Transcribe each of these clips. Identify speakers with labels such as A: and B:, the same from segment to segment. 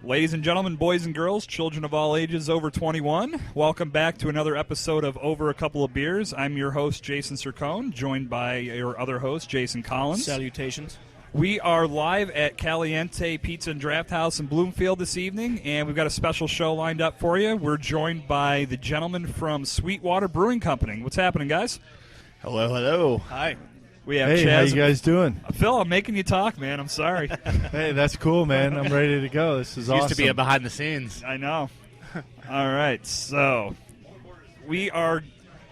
A: Ladies and gentlemen, boys and girls, children of all ages over 21, welcome back to another episode of Over a Couple of Beers. I'm your host, Jason Cercone, joined by your other host, Jason Collins.
B: Salutations.
A: We are live at Caliente Pizza Draft House in Bloomfield this evening, and we've got a special show lined up for you. We're joined by the gentleman from SweetWater Brewing Company. What's happening, guys?
C: Hello, hello.
B: Hi.
A: We have
D: Hey,
A: Chaz.
D: how you guys doing?
A: Phil, I'm making you talk, man. I'm sorry.
D: Hey, that's cool, man. I'm ready to go. This is awesome.
C: Used to be a behind the scenes.
A: I know. All right, so we are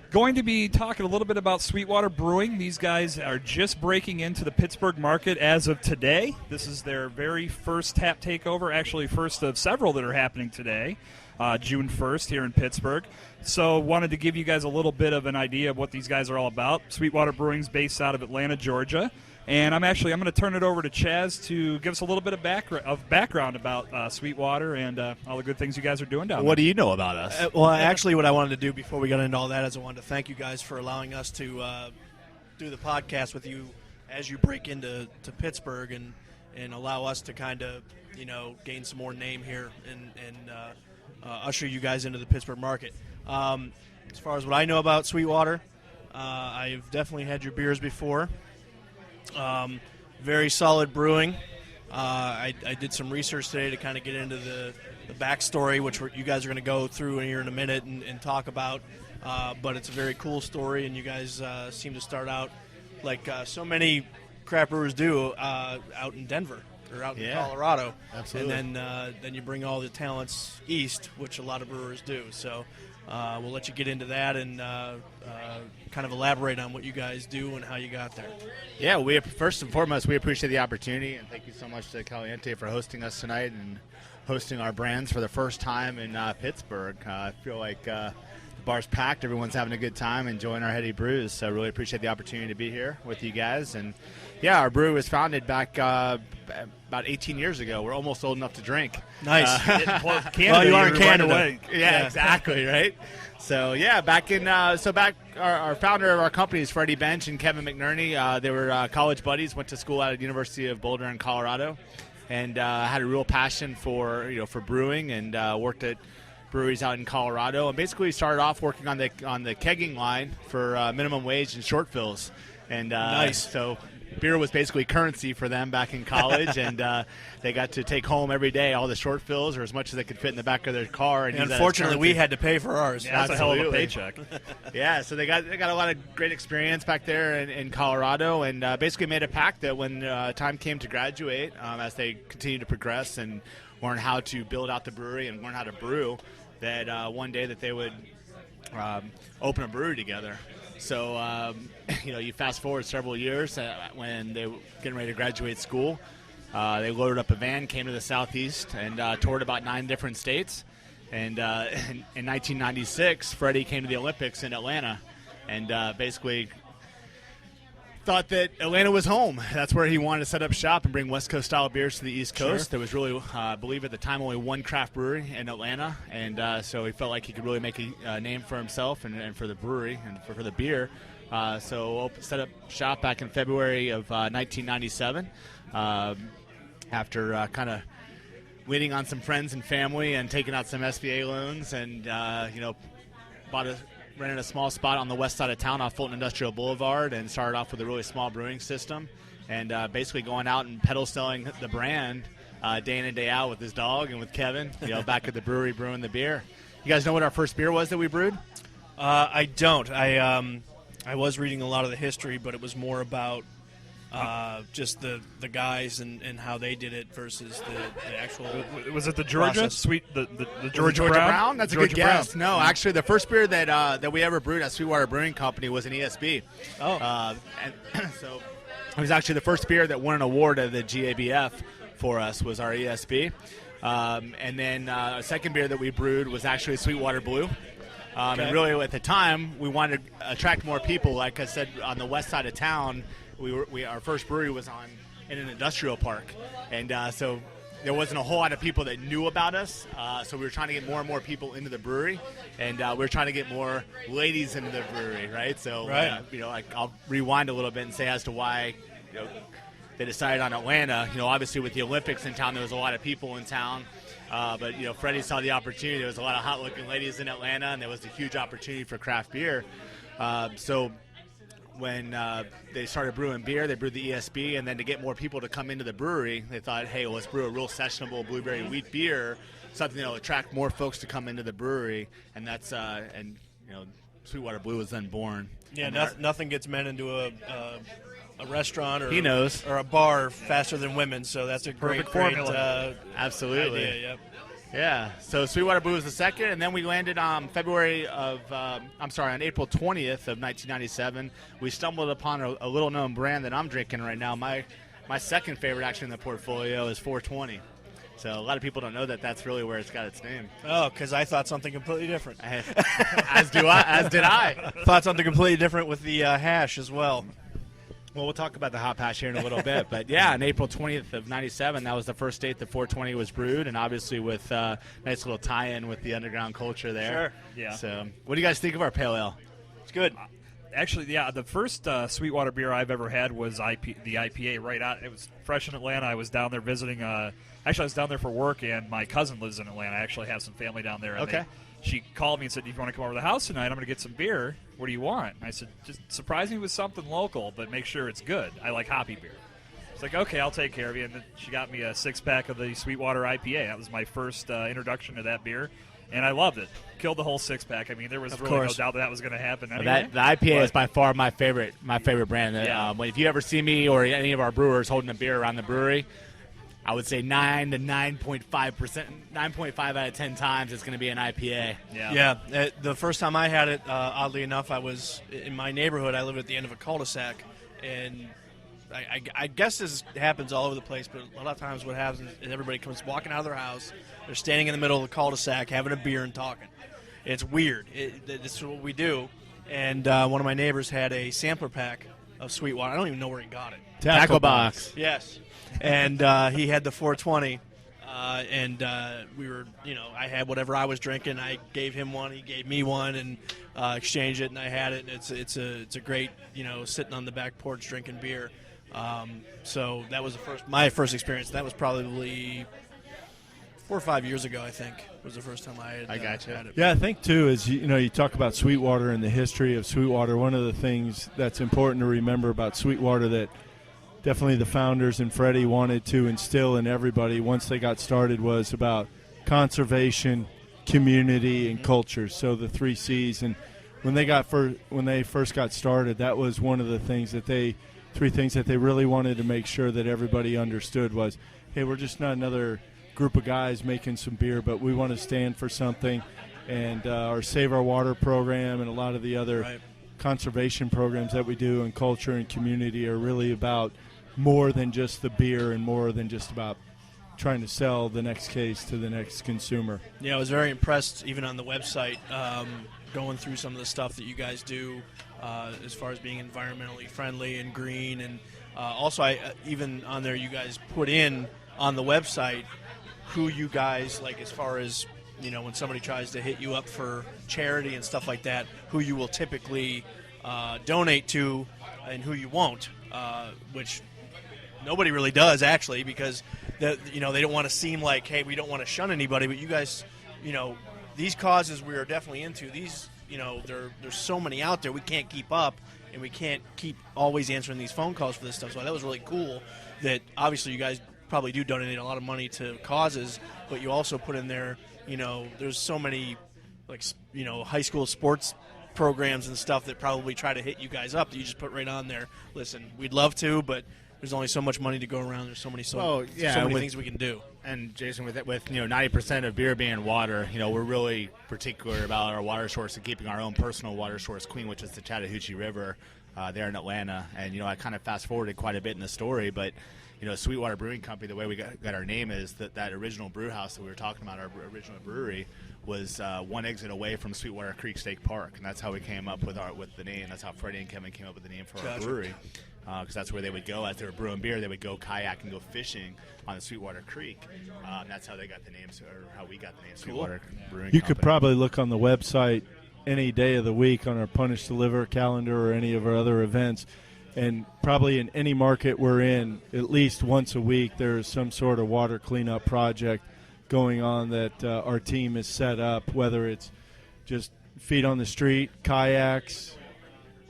A: going to be talking a little bit about SweetWater Brewing. These guys are just breaking into the Pittsburgh market as of today. This is their very first tap takeover, actually first of several that are happening today, June 1st here in Pittsburgh. So wanted to give you guys a little bit of an idea of what these guys are all about. SweetWater Brewing's based out of Atlanta, Georgia. And I'm going to turn it over to Chaz to give us a little bit of background about SweetWater and all the good things you guys are doing down there.
C: What do you know about us?
B: Well, actually, what I wanted to do before we got into all that is I wanted to thank you guys for allowing us to do the podcast with you as you break into Pittsburgh and allow us to kind of, gain some more name here and usher you guys into the Pittsburgh market. As far as what I know about SweetWater, I've definitely had your beers before. Very solid brewing. I did some research today to kind of get into the backstory, which you guys are going to go through here in a minute and talk about. But it's a very cool story, and you guys seem to start out like so many craft brewers do out in Denver or out in Colorado.
C: Absolutely.
B: And then you bring all the talents east, which a lot of brewers do. So we'll let you get into that and kind of elaborate on what you guys do and how you got there.
C: Yeah, we first and foremost, we appreciate the opportunity, and thank you so much to Caliente for hosting us tonight and hosting our brands for the first time in Pittsburgh. I feel like the bar's packed. Everyone's having a good time, enjoying our heady brews. So I really appreciate the opportunity to be here with you guys. And, yeah, our brew was founded back about 18 years ago. We're almost old enough to drink.
B: Nice.
A: Canada,
B: you are in Canada.
C: Yeah, exactly, right? So, yeah, our founder of our company is Freddie Bench and Kevin McNerney. They were college buddies, went to school at the University of Boulder in Colorado, and had a real passion for brewing and worked at breweries out in Colorado. And basically started off working on the kegging line for minimum wage and short fills. And
B: nice.
C: So beer was basically currency for them back in college, and they got to take home every day all the short fills, or as much as they could fit in the back of their car. And
B: unfortunately, we had to pay for ours.
A: Yeah, that's a hell of a paycheck.
C: Yeah, so they got a lot of great experience back there in Colorado, and basically made a pact that when time came to graduate, as they continued to progress and learn how to build out the brewery and learn how to brew, that one day that they would open a brewery together. So, you fast forward several years when they were getting ready to graduate school. They loaded up a van, came to the Southeast, and toured about 9 different states. And in 1996, Freddie came to the Olympics in Atlanta and basically thought that Atlanta was home. That's where he wanted to set up shop and bring West Coast style beers to the East Coast.
B: Sure.
C: There was really, I believe at the time, only one craft brewery in Atlanta, and so he felt like he could really make a name for himself and for the brewery and for the beer. So set up shop back in February of 1997 after kind of waiting on some friends and family and taking out some SBA loans and, rented a small spot on the west side of town off Fulton Industrial Boulevard and started off with a really small brewing system and basically going out and pedal selling the brand day in and day out with his dog and with Kevin, back at the brewery brewing the beer. You guys know what our first beer was that we brewed?
B: I don't. I was reading a lot of the history, but it was more about just the guys and how they did it versus the actual.
A: Was it the Georgia
B: process.
A: the Georgia
C: Brown? That's a
A: Georgia
C: good guess.
A: Brown.
C: No, actually, the first beer that we ever brewed at SweetWater Brewing Company was an ESB.
B: Oh,
C: And so it was actually the first beer that won an award at the GABF for us was our ESB. And then a second beer that we brewed was actually SweetWater Blue.
B: Okay.
C: And really, at the time, we wanted to attract more people. Like I said, on the west side of town, our first brewery was in an industrial park, and so there wasn't a whole lot of people that knew about us. So we were trying to get more and more people into the brewery, and we were trying to get more ladies into the brewery, right? So
B: right.
C: I'll rewind a little bit and say as to why they decided on Atlanta. Obviously with the Olympics in town, there was a lot of people in town. But Freddie saw the opportunity. There was a lot of hot-looking ladies in Atlanta, and there was a huge opportunity for craft beer. So when they started brewing beer, they brewed the ESB, and then to get more people to come into the brewery, they thought, hey, well, let's brew a real sessionable blueberry wheat beer, something that'll attract more folks to come into the brewery, and that's SweetWater Blue was then born.
B: Yeah, nothing gets men into a restaurant or
C: he knows
B: or a bar faster than women, so that's a great
A: formula.
C: Absolutely.
B: Idea, yep.
C: Yeah, so SweetWater Blue was the second, and then we landed on April 20th of 1997. We stumbled upon a little-known brand that I'm drinking right now. My second favorite, actually, in the portfolio is 420. So a lot of people don't know that that's really where it's got its name.
B: Oh, because I thought something completely different.
C: As did I.
B: Thought something completely different with the hash as well.
C: Well, we'll talk about the hop hash here in a little bit. But, yeah, on April 20th of 97, that was the first date that 420 was brewed, and obviously with a nice little tie-in with the underground culture there.
B: Sure.
A: Yeah.
C: So what do you guys think of our pale ale?
B: It's good.
A: Actually, yeah, the first Sweetwater beer I've ever had was the IPA right out. It was fresh in Atlanta. I was down there visiting. Actually, I was down there for work, and my cousin lives in Atlanta. I actually have some family down there. And
C: Okay.
A: She called me and said, "Do you want to come over to the house tonight? I'm going to get some beer. What do you want?" And I said, "Just surprise me with something local, but make sure it's good. I like hoppy beer." It's like, "Okay, I'll take care of you." And then she got me a 6-pack of the Sweetwater IPA. That was my first introduction to that beer, and I loved it. Killed the whole 6-pack. I mean, there was really no doubt that was going to happen. Anyway.
C: The IPA is by far my favorite brand.
A: Yeah.
C: If you ever see me or any of our brewers holding a beer around the brewery, I would say 9 to 9.5%, 9.5 out of 10 times it's going to be an IPA.
B: Yeah. The first time I had it, oddly enough, I was in my neighborhood. I live at the end of a cul-de-sac, and I guess this happens all over the place, but a lot of times what happens is everybody comes walking out of their house. They're standing in the middle of the cul-de-sac having a beer and talking. It's weird. This is what we do. And one of my neighbors had a sampler pack of SweetWater. I don't even know where he got it.
C: Tackle box.
B: Yes. And he had the 420, and we were, I had whatever I was drinking. I gave him one, he gave me one, and exchanged it, and I had it. And it's a great, sitting on the back porch drinking beer. So that was my first experience. That was probably 4 or 5 years ago, I think, was the first time I had it.
D: Yeah, I think, too, is, you talk about SweetWater and the history of SweetWater. One of the things that's important to remember about SweetWater that definitely the founders and Freddie wanted to instill in everybody once they got started was about conservation, community, and culture. So the 3 C's. And when they first got started, that was one of the things that 3 things that they really wanted to make sure that everybody understood was, hey, we're just not another group of guys making some beer, but we want to stand for something. And our Save Our Water program and a lot of the other conservation programs that we do in culture and community are really about more than just the beer and more than just about trying to sell the next case to the next consumer.
B: Yeah, I was very impressed even on the website, going through some of the stuff that you guys do as far as being environmentally friendly and green. And also, even on there, you guys put in on the website who you guys, like as far as, when somebody tries to hit you up for charity and stuff like that, who you will typically donate to and who you won't, which nobody really does, actually, because they don't want to seem like, hey, we don't want to shun anybody, but you guys, these causes we are definitely into. These, there's so many out there, we can't keep up, and we can't keep always answering these phone calls for this stuff. So that was really cool that obviously you guys probably do donate a lot of money to causes, but you also put in there, there's so many, high school sports programs and stuff that probably try to hit you guys up that you just put right on there. Listen, we'd love to, but there's only so much money to go around. There's so many things we can do.
C: And Jason, with 90% of beer being water, we're really particular about our water source and keeping our own personal water source clean, which is the Chattahoochee River there in Atlanta. And I kind of fast forwarded quite a bit in the story, but SweetWater Brewing Company, the way we got our name is that original brew house that we were talking about, our original brewery, was one exit away from Sweetwater Creek State Park, and that's how we came up with the name. That's how Freddie and Kevin came up with the name for our brewery, because that's where they would go as they were brewing beer. They would go kayak and go fishing on the Sweetwater Creek. And that's how they got the name, or how we got the name Sweetwater Brewing
D: You
C: Company.
D: could probably look on the website any day of the week on our Punish to Liver calendar or any of our other events, And probably in any market we're in, at least once a week, there's some sort of water cleanup project going on that our team is set up, whether it's just feet on the street, kayaks,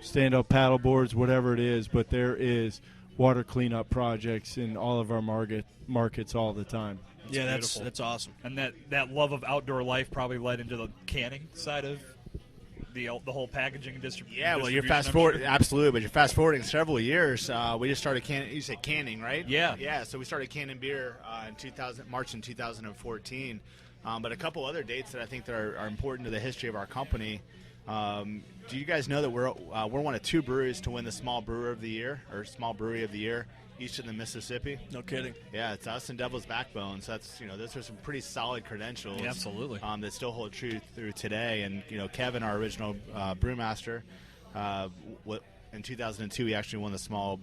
D: stand-up paddle boards, whatever it is. But there is water cleanup projects in all of our markets all the time.
B: Yeah, that's awesome.
A: And that love of outdoor life probably led into the canning side of the whole packaging and distribution.
C: Yeah, well, you're fast forward, absolutely, but you're fast forwarding several years. We just started canning. You said canning, right?
A: Yeah.
C: Yeah. So we started canning beer in March in 2014. But a couple other dates that I think that are important to the history of our company. Do you guys know that we're one of 2 breweries to win the Small Brewer of the Year or Small Brewery of the Year east of the Mississippi?
B: No kidding.
C: Yeah, it's us and Devil's Backbone. So that's those are some pretty solid credentials.
A: Yeah, absolutely.
C: That still hold true through today. And Kevin, our original brewmaster, in 2002 he actually won the Small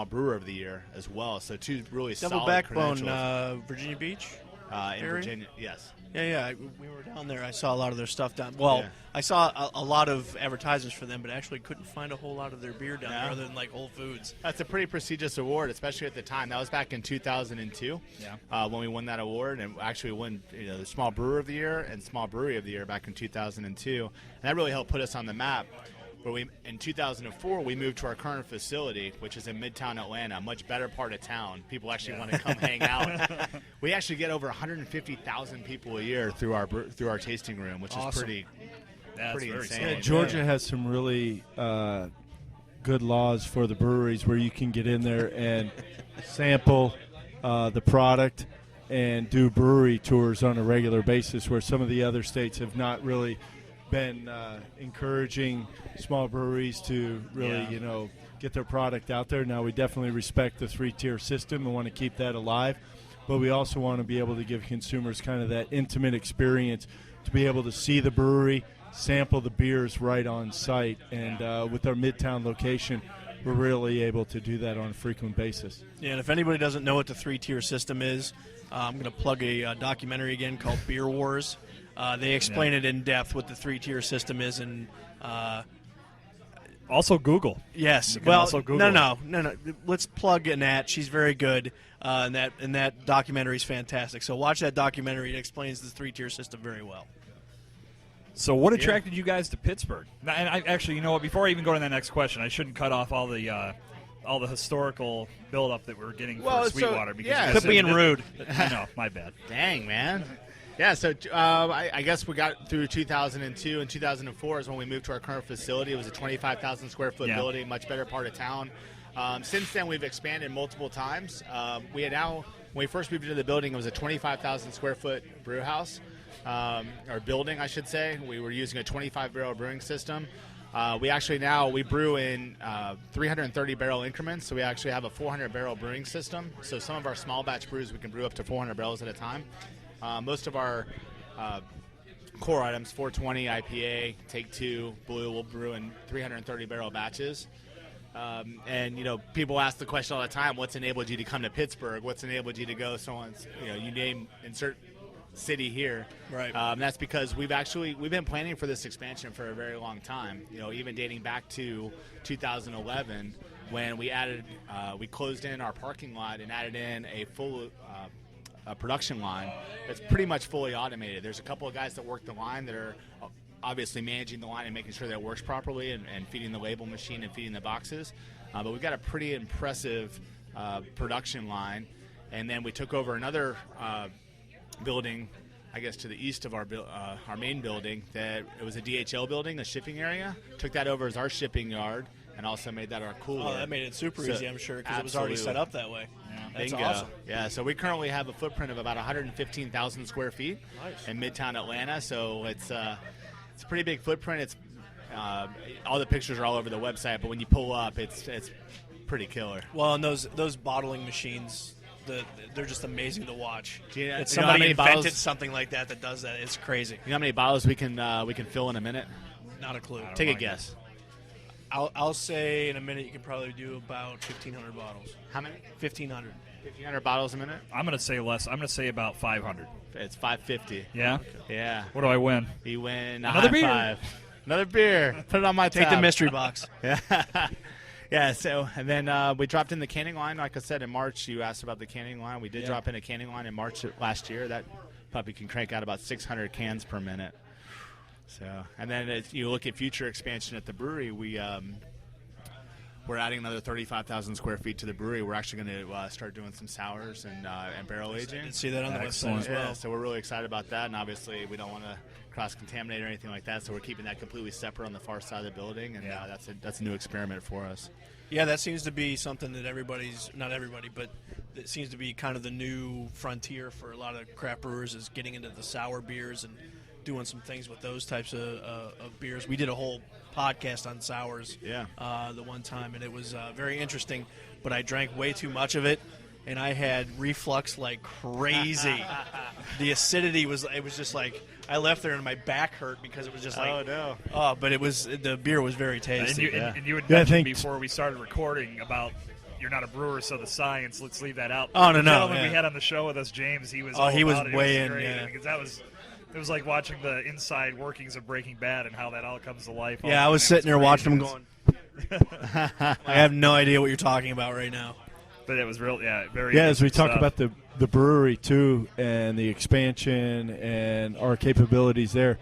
C: Brewer of the Year as well. So 2 really
B: Double
C: solid
B: Backbone,
C: credentials.
B: Virginia Beach.
C: In Virginia, yes.
B: Yeah. We were down there. I saw a lot of their stuff down. Well,
C: Yeah.
B: I saw a lot of advertisements for them, but actually couldn't find a whole lot of their beer down there other than like Whole Foods.
C: That's a pretty prestigious award, especially at the time. That was back in 2002 when we won that award, and actually won the Small Brewer of the Year and Small Brewery of the Year back in 2002. And that really helped put us on the map. Where in 2004, we moved to our current facility, which is in Midtown Atlanta, a much better part of town. People actually want to come hang out. We actually get over 150,000 people a year through our tasting room, which is pretty insane.
D: Yeah, Georgia has some really good laws for the breweries where you can get in there and sample the product and do brewery tours on a regular basis, where some of the other states have not really been encouraging small breweries to really, get their product out there. Now, we definitely respect the 3-tier system and want to keep that alive, but we also want to be able to give consumers kind of that intimate experience to be able to see the brewery, sample the beers right on site, and with our Midtown location, we're really able to do that on a frequent basis.
B: Yeah, and if anybody doesn't know what the 3-tier system is, I'm going to plug a documentary again called Beer Wars. They explain it in depth what the 3-tier system is, and
A: also Google.
B: Yes.
A: You can also Google
B: No. Let's plug Annette. She's very good, and that documentary is fantastic. So watch that documentary. It explains the 3-tier system very well.
A: So what attracted you guys to Pittsburgh? And I actually, you know what? Before I even go to that next question, I shouldn't cut off all the historical build-up that we're getting for Sweetwater. Because
B: quit being rude.
A: No, my bad.
C: Dang, man. Yeah, so I guess we got through 2002 and 2004 is when we moved to our current facility. It was a 25,000 square foot building, much better part of town. Since then, we've expanded multiple times. When we first moved into the building, it was a 25,000 square foot brew house, or building, I should say. We were using a 25-barrel brewing system. We brew in 330 barrel increments, so we actually have a 400-barrel brewing system. So some of our small batch brews, we can brew up to 400 barrels at a time. Most of our core items, 420 IPA, Take 2, Blue, we'll brew in 330 barrel batches. People ask the question all the time, what's enabled you to come to Pittsburgh? What's enabled you to go so on? You name, insert city here.
B: Right.
C: That's because we've been planning for this expansion for a very long time, even dating back to 2011 when we closed in our parking lot and added in a full production line that's pretty much fully automated. There's a couple of guys that work the line that are obviously managing the line and making sure that it works properly and feeding the label machine and feeding the boxes. But we've got a pretty impressive production line. And then we took over another building, I guess, to the east of our main building. That it was a DHL building, a shipping area. Took that over as our shipping yard and also made that our cooler.
B: Oh, that made it super easy, I'm sure, because it was already set up that way. That's
C: Bingo.
B: awesome.
C: Yeah, so we currently have a footprint of about 115,000 square feet in Midtown Atlanta. So it's a pretty big footprint. It's all the pictures are all over the website, but when you pull up, it's pretty killer.
B: Well, and those bottling machines, they're just amazing to watch.
C: Somebody
B: invented something like that does that. It's crazy.
C: You know how many bottles we can fill in a minute?
B: Not a clue.
C: Take a guess.
B: I'll say in a minute you can probably do about 1,500 bottles.
C: How many?
B: 1,500.
C: 1,500 bottles a minute?
A: I'm going to say less. I'm going to say about 500.
C: It's 550.
A: Yeah?
C: Okay. Yeah.
A: What do I win?
C: You win
A: another beer.
C: Another beer. Put it on my tab.
B: Take the mystery box.
C: Yeah. Yeah, so, and then we dropped in the canning line. Like I said, in March, you asked about the canning line. We did drop in a canning line in March last year. That puppy can crank out about 600 cans per minute. So, and then if you look at future expansion at the brewery, we're adding another 35,000 square feet to the brewery. We're actually going to start doing some sours and barrel aging.
B: I did see that on the website as well.
C: Yeah, so we're really excited about that, and obviously we don't want to cross-contaminate or anything like that, so we're keeping that completely separate on the far side of the building, and that's a new experiment for us.
B: Yeah, that seems to be something that not everybody, but it seems to be kind of the new frontier for a lot of craft brewers is getting into the sour beers and doing some things with those types of beers. We did a whole podcast on sours the one time, and it was very interesting, but I drank way too much of it, and I had reflux like crazy. The acidity was just like I left there and my back hurt because it was just like but the beer was very tasty.
A: And you had mentioned before we started recording about you're not a brewer, so the science, let's leave that out.
B: Oh, no.
A: The gentleman we had on the show with us, James, he was
B: way in,
A: because it was like watching the inside workings of Breaking Bad and how that all comes to life.
B: Yeah, I was sitting there watching them going, I have no idea what you're talking about right now.
A: But it was very
D: as we talk
A: stuff.
D: about the brewery, too, and the expansion and our capabilities there,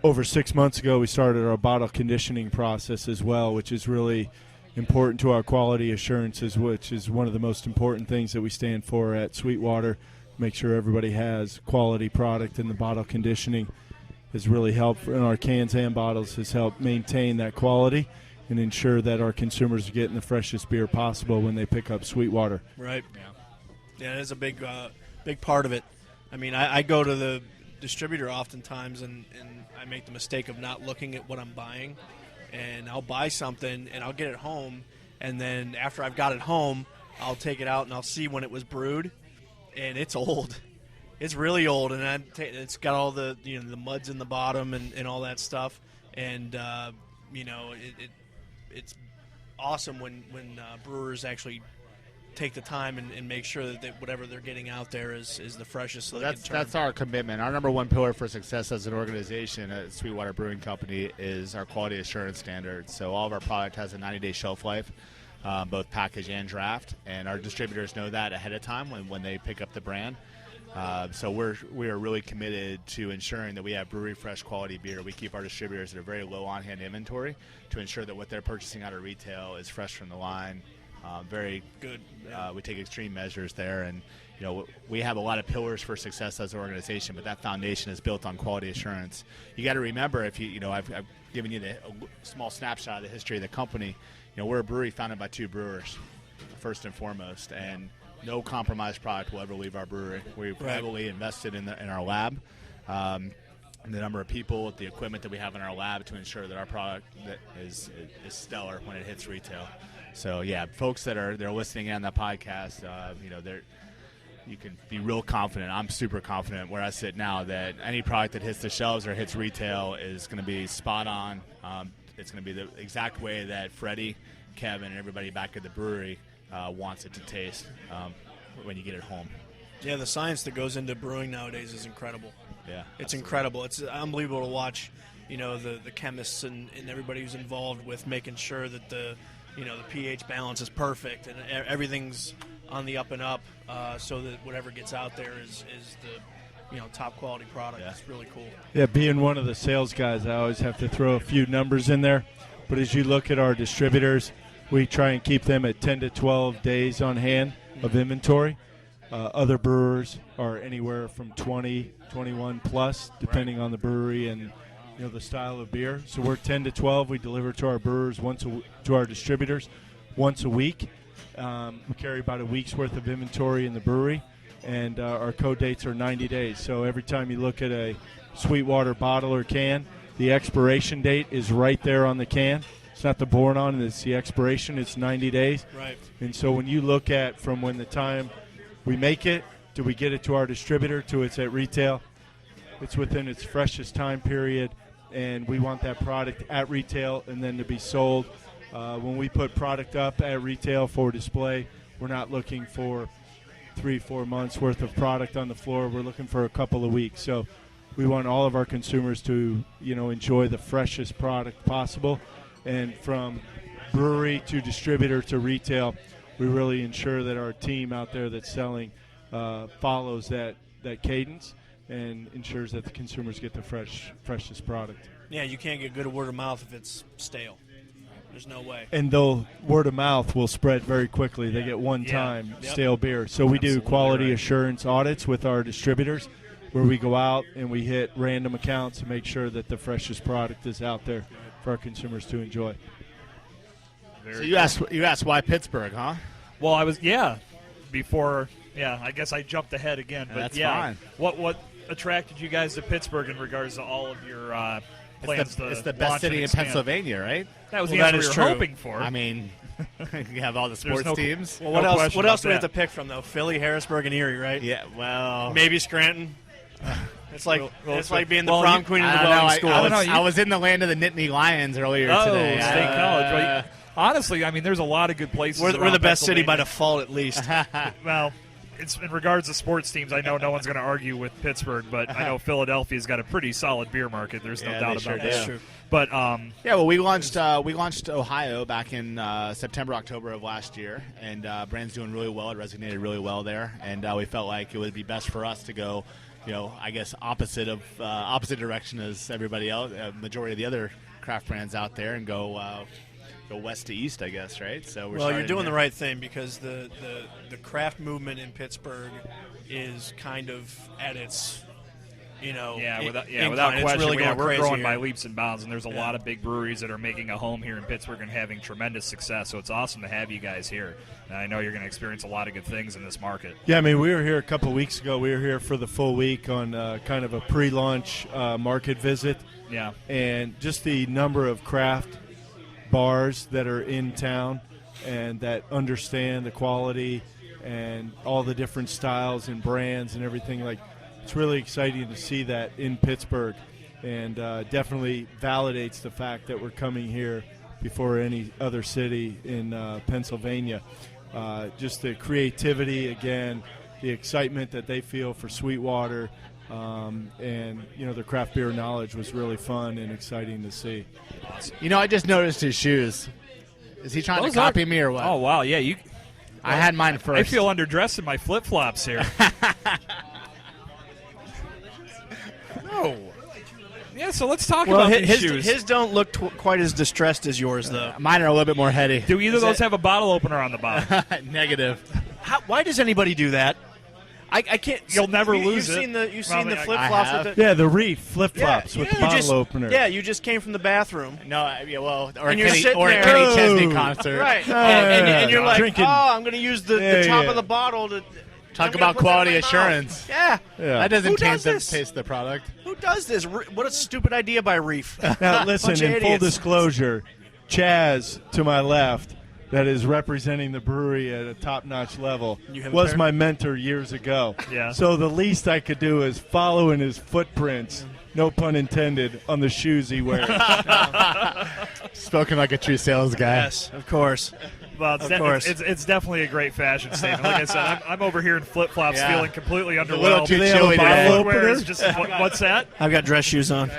D: over 6 months ago we started our bottle conditioning process as well, which is really important to our quality assurances, which is one of the most important things that we stand for at SweetWater. Make sure everybody has quality product, and the bottle conditioning has really helped in our cans and bottles, has helped maintain that quality and ensure that our consumers are getting the freshest beer possible when they pick up SweetWater.
B: Right. Yeah, it is a big part of it. I mean, I go to the distributor oftentimes, and I make the mistake of not looking at what I'm buying, and I'll buy something, and I'll get it home, and then after I've got it home, I'll take it out, and I'll see when it was brewed. And it's old. It's really old, and it's got all the the muds in the bottom and all that stuff. And it's awesome when brewers actually take the time and make sure that whatever they're getting out there is the freshest. So
C: that's our commitment. Our number one pillar for success as an organization at SweetWater Brewing Company is our quality assurance standards. So all of our product has a 90-day shelf life. Both package and draft, and our distributors know that ahead of time when they pick up the brand. So we are really committed to ensuring that we have brewery fresh quality beer. We keep our distributors at a very low on-hand inventory to ensure that what they're purchasing out of retail is fresh from the line. Very good. We take extreme measures there, and we have a lot of pillars for success as an organization, but that foundation is built on quality assurance. You got to remember, if I've given you a small snapshot of the history of the company. We're a brewery founded by two brewers, first and foremost, and no compromised product will ever leave our brewery. We've heavily invested in our lab, and the number of people, the equipment that we have in our lab to ensure that our product is stellar when it hits retail. So, folks that are listening in on that podcast, you can be real confident. I'm super confident where I sit now that any product that hits the shelves or hits retail is going to be spot on. It's going to be the exact way that Freddie, Kevin, and everybody back at the brewery wants it to taste when you get it home.
B: Yeah, the science that goes into brewing nowadays is incredible.
C: Yeah,
B: it's incredible. It's unbelievable to watch. The chemists and everybody who's involved with making sure that the pH balance is perfect and everything's on the up and up, so that whatever gets out there is the top quality product. It's really cool.
D: Yeah, being one of the sales guys, I always have to throw a few numbers in there. But as you look at our distributors, we try and keep them at 10 to 12 days on hand of inventory. Other brewers are anywhere from 20, 21 plus, depending on the brewery and the style of beer. So we're 10 to 12. We deliver to our brewers to our distributors once a week. We carry about a week's worth of inventory in the brewery. And our code dates are 90 days. So every time you look at a SweetWater bottle or can, the expiration date is right there on the can. It's not the born on, it's the expiration. It's 90 days.
B: Right.
D: And so when you look at from when the time we make it, do we get it to our distributor, to it's at retail, it's within its freshest time period, and we want that product at retail and then to be sold. When we put product up at retail for display, we're not looking for 3-4 months worth of product on the floor. We're looking for a couple of weeks. So we want all of our consumers to enjoy the freshest product possible. And from brewery to distributor to retail, we really ensure that our team out there that's selling follows that cadence and ensures that the consumers get the freshest product.
B: Yeah, you can't get good word of mouth if it's stale. There's no way.
D: And though word of mouth will spread very quickly, they get one-time stale beer. So we do quality assurance audits with our distributors, where we go out and we hit random accounts to make sure that the freshest product is out there for our consumers to enjoy.
C: So you asked why Pittsburgh, huh?
A: Well, I was before. Yeah, I guess I jumped ahead again. But
C: that's fine.
A: What attracted you guys to Pittsburgh in regards to all of your plans?
C: It's the best city in Pennsylvania, right?
A: That was the answer we were hoping for.
C: I mean, you have all the sports teams.
B: Well, what else do we have to pick from, though? Philly, Harrisburg, and Erie, right?
C: Yeah, well.
B: Maybe Scranton. It's like it's like being the prom queen of the
C: boating
B: school.
C: I was in the land of the Nittany Lions earlier today.
A: State College. Right? Honestly, I mean, there's a lot of good places.
B: We're the best city by default, at least.
A: Well, it's in regards to sports teams. I know no one's going to argue with Pittsburgh, but I know Philadelphia's got a pretty solid beer market. There's no doubt about that.
B: That's true.
A: But
C: well, we launched Ohio back in September, October of last year, and brand's doing really well. It resonated really well there, and we felt like it would be best for us to go, I guess opposite direction as everybody else, majority of the other craft brands out there, and go west to east, I guess, right? So
B: you're doing the right thing, because the craft movement in Pittsburgh is kind of at its
A: without question,
B: really
A: we're growing
B: here
A: by leaps and bounds, and there's a lot of big breweries that are making a home here in Pittsburgh and having tremendous success. So it's awesome to have you guys here. And I know you're going to experience a lot of good things in this market.
D: Yeah, I mean, we were here a couple of weeks ago. We were here for the full week on kind of a pre-launch market visit.
A: Yeah,
D: and just the number of craft bars that are in town and that understand the quality and all the different styles and brands and everything. Like, it's really exciting to see that in Pittsburgh, and definitely validates the fact that we're coming here before any other city in Pennsylvania. Just the creativity, again, the excitement that they feel for SweetWater, and their craft beer knowledge was really fun and exciting to see.
C: Awesome. I just noticed his shoes. Is he trying to copy me or what?
A: Oh wow, yeah,
C: I had mine first.
A: I feel underdressed in my flip flops here.
C: No.
A: Yeah, so let's talk about these shoes.
B: His don't look quite as distressed as yours, though.
C: Mine are a little bit more heady.
A: Do either of those have a bottle opener on the bottom?
C: Negative.
B: Why does anybody do that? I can't.
A: You'll never lose
B: it. You've seen the flip flops with
D: the reef flip flops with the bottle opener.
B: Yeah, you just came from the bathroom.
C: No, or a
B: Kenny
C: Chesney concert,
B: right? And you're like,
D: drinking.
B: I'm going to use the top of the bottle to
C: talk about quality assurance.
B: Yeah,
C: that doesn't taste the product.
B: Who does this? What a stupid idea by Reef.
D: Now listen, in full disclosure, Chaz to my left, that is representing the brewery at a top-notch level, was my mentor years ago.
A: Yeah.
D: So the least I could do is follow in his footprints, no pun intended, on the shoes he wears.
C: Spoken like a true sales guy.
B: Yes, of course.
A: Well, it's definitely a great fashion statement. Like I said, I'm over here in flip-flops feeling completely underwhelmed.
C: A little too
D: Do they have
C: chilly
D: a bottle
C: today.
D: opener?
A: Just, what's that?
B: I've got dress shoes on.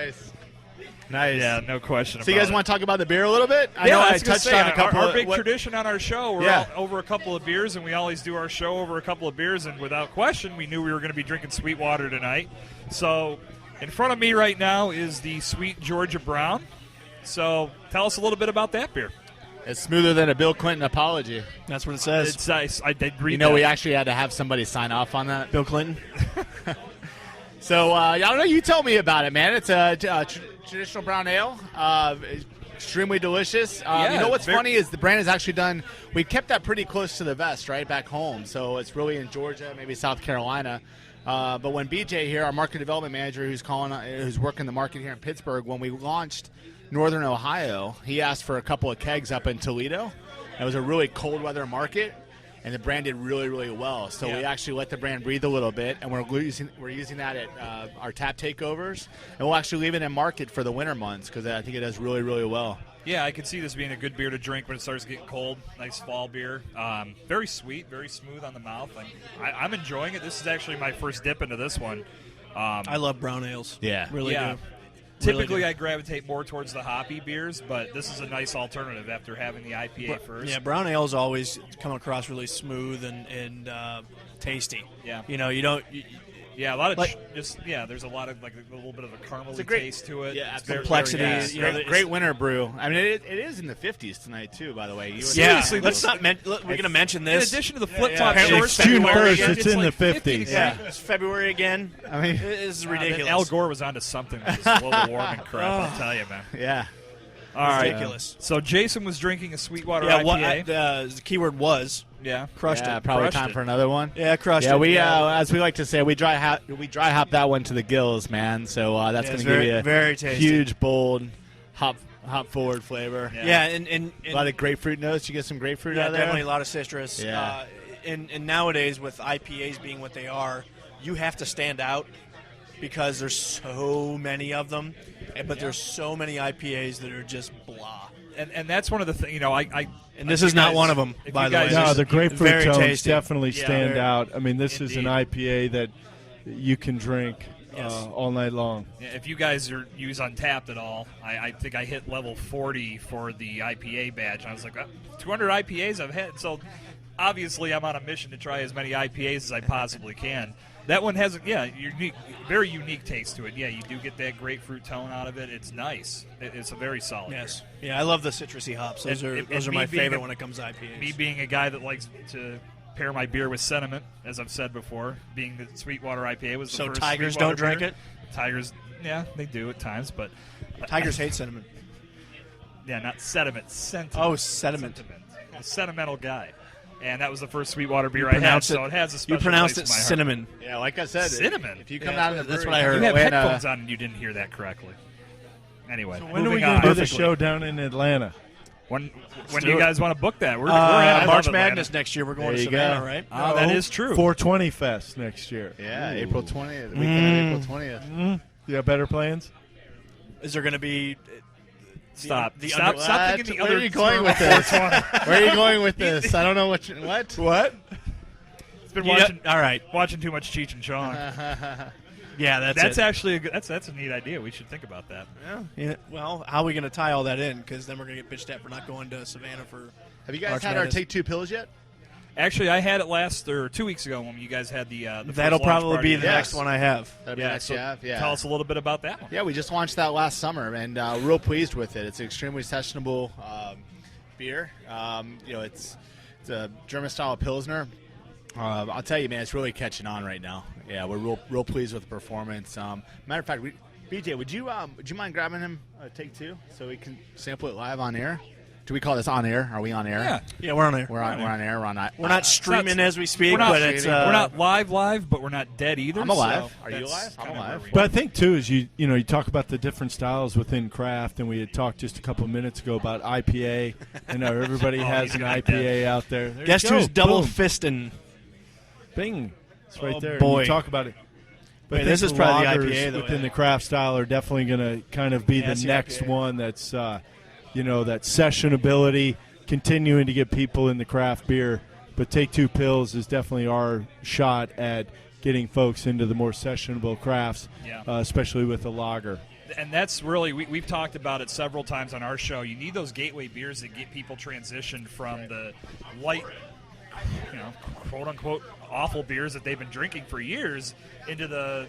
C: Nice.
A: Yeah, no question.
C: So you guys want to talk about the beer a little bit?
A: I know I
C: touched on a couple.
A: Our big tradition on our show, we're out over a couple of beers, and we always do our show over a couple of beers. And without question, we knew we were going to be drinking SweetWater tonight. So in front of me right now is the Sweet Georgia Brown. So tell us a little bit about that beer.
C: It's smoother than a Bill Clinton apology.
B: That's what it says.
A: It's nice. I did read that.
C: We actually had to have somebody sign off on that.
B: Bill Clinton.
C: So, I don't know. You tell me about it, man. It's a traditional brown ale. Extremely delicious. What's funny is the brand has actually done – we kept that pretty close to the vest, right, back home. So it's really in Georgia, maybe South Carolina. But when BJ here, our market development manager who's working the market here in Pittsburgh, when we launched Northern Ohio, he asked for a couple of kegs up in Toledo. It was a really cold weather market. And the brand did really, really well. So we actually let the brand breathe a little bit, and we're using that at our tap takeovers. And we'll actually leave it in market for the winter months because I think it does really, really well.
A: Yeah, I can see this being a good beer to drink when it starts getting cold. Nice fall beer. Very sweet, very smooth on the mouth. I'm enjoying it. This is actually my first dip into this one.
B: I love brown ales.
C: Yeah.
B: Really do.
A: Typically, I gravitate more towards the hoppy beers, but this is a nice alternative after having the IPA first.
B: Yeah, brown ales always come across really smooth and tasty.
A: Yeah.
B: You don't.
A: Yeah, a lot of there's a lot of like a little bit of a caramely taste to it.
C: Yeah,
A: It's very-
B: complexity.
A: very-
B: You know,
C: Great winter brew. I mean, it is in the 50s tonight too. By the way,
A: Seriously,
B: let's not. We're going to mention
A: In
B: this.
A: addition to the flip-flop
B: yeah.
A: shorts,
B: It's June
A: February
B: 1st,
A: again,
D: it's in
A: like
D: the
A: 50
D: 50s.
B: Yeah,
A: degrees.
B: it's February again.
C: I mean,
B: This is
A: That
B: ridiculous.
A: Al Gore was onto something with this global warming crap, I'll tell you, man.
C: yeah.
A: All right.
B: Ridiculous.
A: So Jason was drinking a SweetWater
B: Yeah,
A: IPA.
B: the keyword was
A: Yeah.
B: crushed
C: Yeah,
B: it.
C: probably
A: Crushed
C: time
A: it.
C: for another one.
B: Yeah, crushed
C: Yeah,
B: it.
C: we as we like to say, we dry hop that one to the gills, man. So that's
B: Yeah,
C: going
B: it's
C: to give you a
B: very tasty.
C: huge, bold, hop forward flavor.
B: Yeah, and
C: A lot of grapefruit notes. You get some grapefruit
B: yeah,
C: out of there.
B: definitely a lot of citrus.
C: Yeah.
B: And nowadays with IPAs being what they are, you have to stand out because there's so many of them, but there's so many IPAs that are just blah.
A: And that's one of the things,
B: And this is not one of them,
A: if
B: by
A: you
B: the way.
A: guys-
D: No,
A: This
D: the
A: is
D: grapefruit
B: very
D: tones
B: tasty.
D: definitely
A: Yeah,
D: stand
A: very-
D: out. I mean, this is an
A: Indeed.
D: IPA that you can drink
A: Yes.
D: all night long.
A: If you guys use Untapped at all, I think I hit level 40 for the IPA badge. I was like, 200 IPAs I've had. So obviously I'm on a mission to try as many IPAs as I possibly can. That one has, unique, very unique taste to it. Yeah, you do get that grapefruit tone out of it. It's nice. It's a very solid
B: Yes. Yeah, I love the citrusy hops. Those
A: And-
B: are
A: and
B: those are
A: me
B: my
A: being
B: favorite
A: a-
B: when it comes to IPAs.
A: beer. Me being a guy that likes to pair my beer with sentiment, as I've said before, being the SweetWater IPA was the
B: So
A: first
B: tigers
A: SweetWater
B: don't drink
A: beer.
B: it?
A: Tigers, yeah, they do at times, but
B: Tigers hate cinnamon.
A: yeah, not sediment, sentiment.
B: Oh, sediment.
A: Sentiment. A sentimental guy. And that was the first SweetWater beer
B: You
A: I had,
B: pronounce
A: so
B: it-
A: it has a special
B: You pronounced
A: place
B: it
A: in my heart.
B: cinnamon.
C: Yeah, like I said,
A: Cinnamon?
C: If you come
B: Yeah,
C: out in the
B: that's
C: brewery-
B: what I heard.
A: You have
C: Atlanta-
A: headphones on and you didn't hear that correctly. Anyway,
D: When are we
A: moving
D: going
A: on.
D: to do the
B: Perfectly.
D: show down in Atlanta?
A: When
B: do
A: you
B: it.
A: guys want to book that? I love
B: March
A: Atlanta.
B: Madness next year. We're going
C: There
B: to
C: you
B: Savannah,
C: go.
B: right?
A: Oh, that is true.
D: 420 Fest next year.
C: Yeah, April 20th. The weekend of April 20th.
D: You got better plans?
B: Is there going to be?
A: Stop.
B: The
A: Stop
B: under-
A: thinking the
C: Where
A: other
C: are you going with
A: term.
C: this? Where are you going with this? I don't know what.
B: What?
A: It's been
B: You
A: watching.
B: all right.
A: Watching too much Cheech and Chong.
B: Yeah,
A: That's
B: it.
A: actually that's a neat idea. We should think about that.
B: Yeah. Well, how are we going to tie all that in? Because then we're going to get bitched at for not going to Savannah for.
C: Have you guys
B: March
C: had our
B: Madness.
C: Take Two pills yet?
A: Actually, I had it 2 weeks ago when you guys had the first
B: That'll
A: launch
B: probably
A: party.
B: be the
C: Yes.
B: next one I have.
C: That'd be
A: Yeah,
C: next
A: so
C: year, yeah.
A: tell us a little bit about that one.
C: Yeah, we just launched that last summer, and real pleased with it. It's an extremely sessionable beer. It's a German style pilsner. I'll tell you, man, it's really catching on right now. Yeah, we're real pleased with the performance. Matter of fact, BJ, would you mind grabbing him Take Two so we can sample it live on air? Do we call this on air? Are we on air?
A: Yeah.
B: Yeah, we're on there.
C: We're on air.
B: We're not streaming as we speak,
A: We're not,
B: but it's
A: we're not live, but we're not dead either.
C: I'm alive.
A: so
C: Are you
A: that's
C: alive? I'm
A: kinda
C: alive.
A: where we
D: But I think too is you talk about the different styles within craft, and we had talked just a couple of minutes ago about IPA. Everybody has
A: he's
D: an
A: got
D: IPA out there. There
B: Guess
D: you go.
B: who's double
D: Boom.
B: fisting?
D: Bing. It's right
B: Oh,
D: there.
B: boy.
D: You talk about it. But
B: Wait,
D: I
B: this
D: think
B: is probably the
D: lagers
B: IPA, though,
D: within
B: yeah.
D: the craft style are definitely going to kind of be
B: Yeah,
D: the
B: it's the
D: next
B: IPA.
D: one that's that sessionability, continuing to get people in the craft beer. But Take Two Pills is definitely our shot at getting folks into the more sessionable crafts,
A: Yeah.
D: especially with the lager.
A: And that's really we've talked about it several times on our show. You need those gateway beers that get people transitioned from the light, quote unquote awful beers that they've been drinking for years into the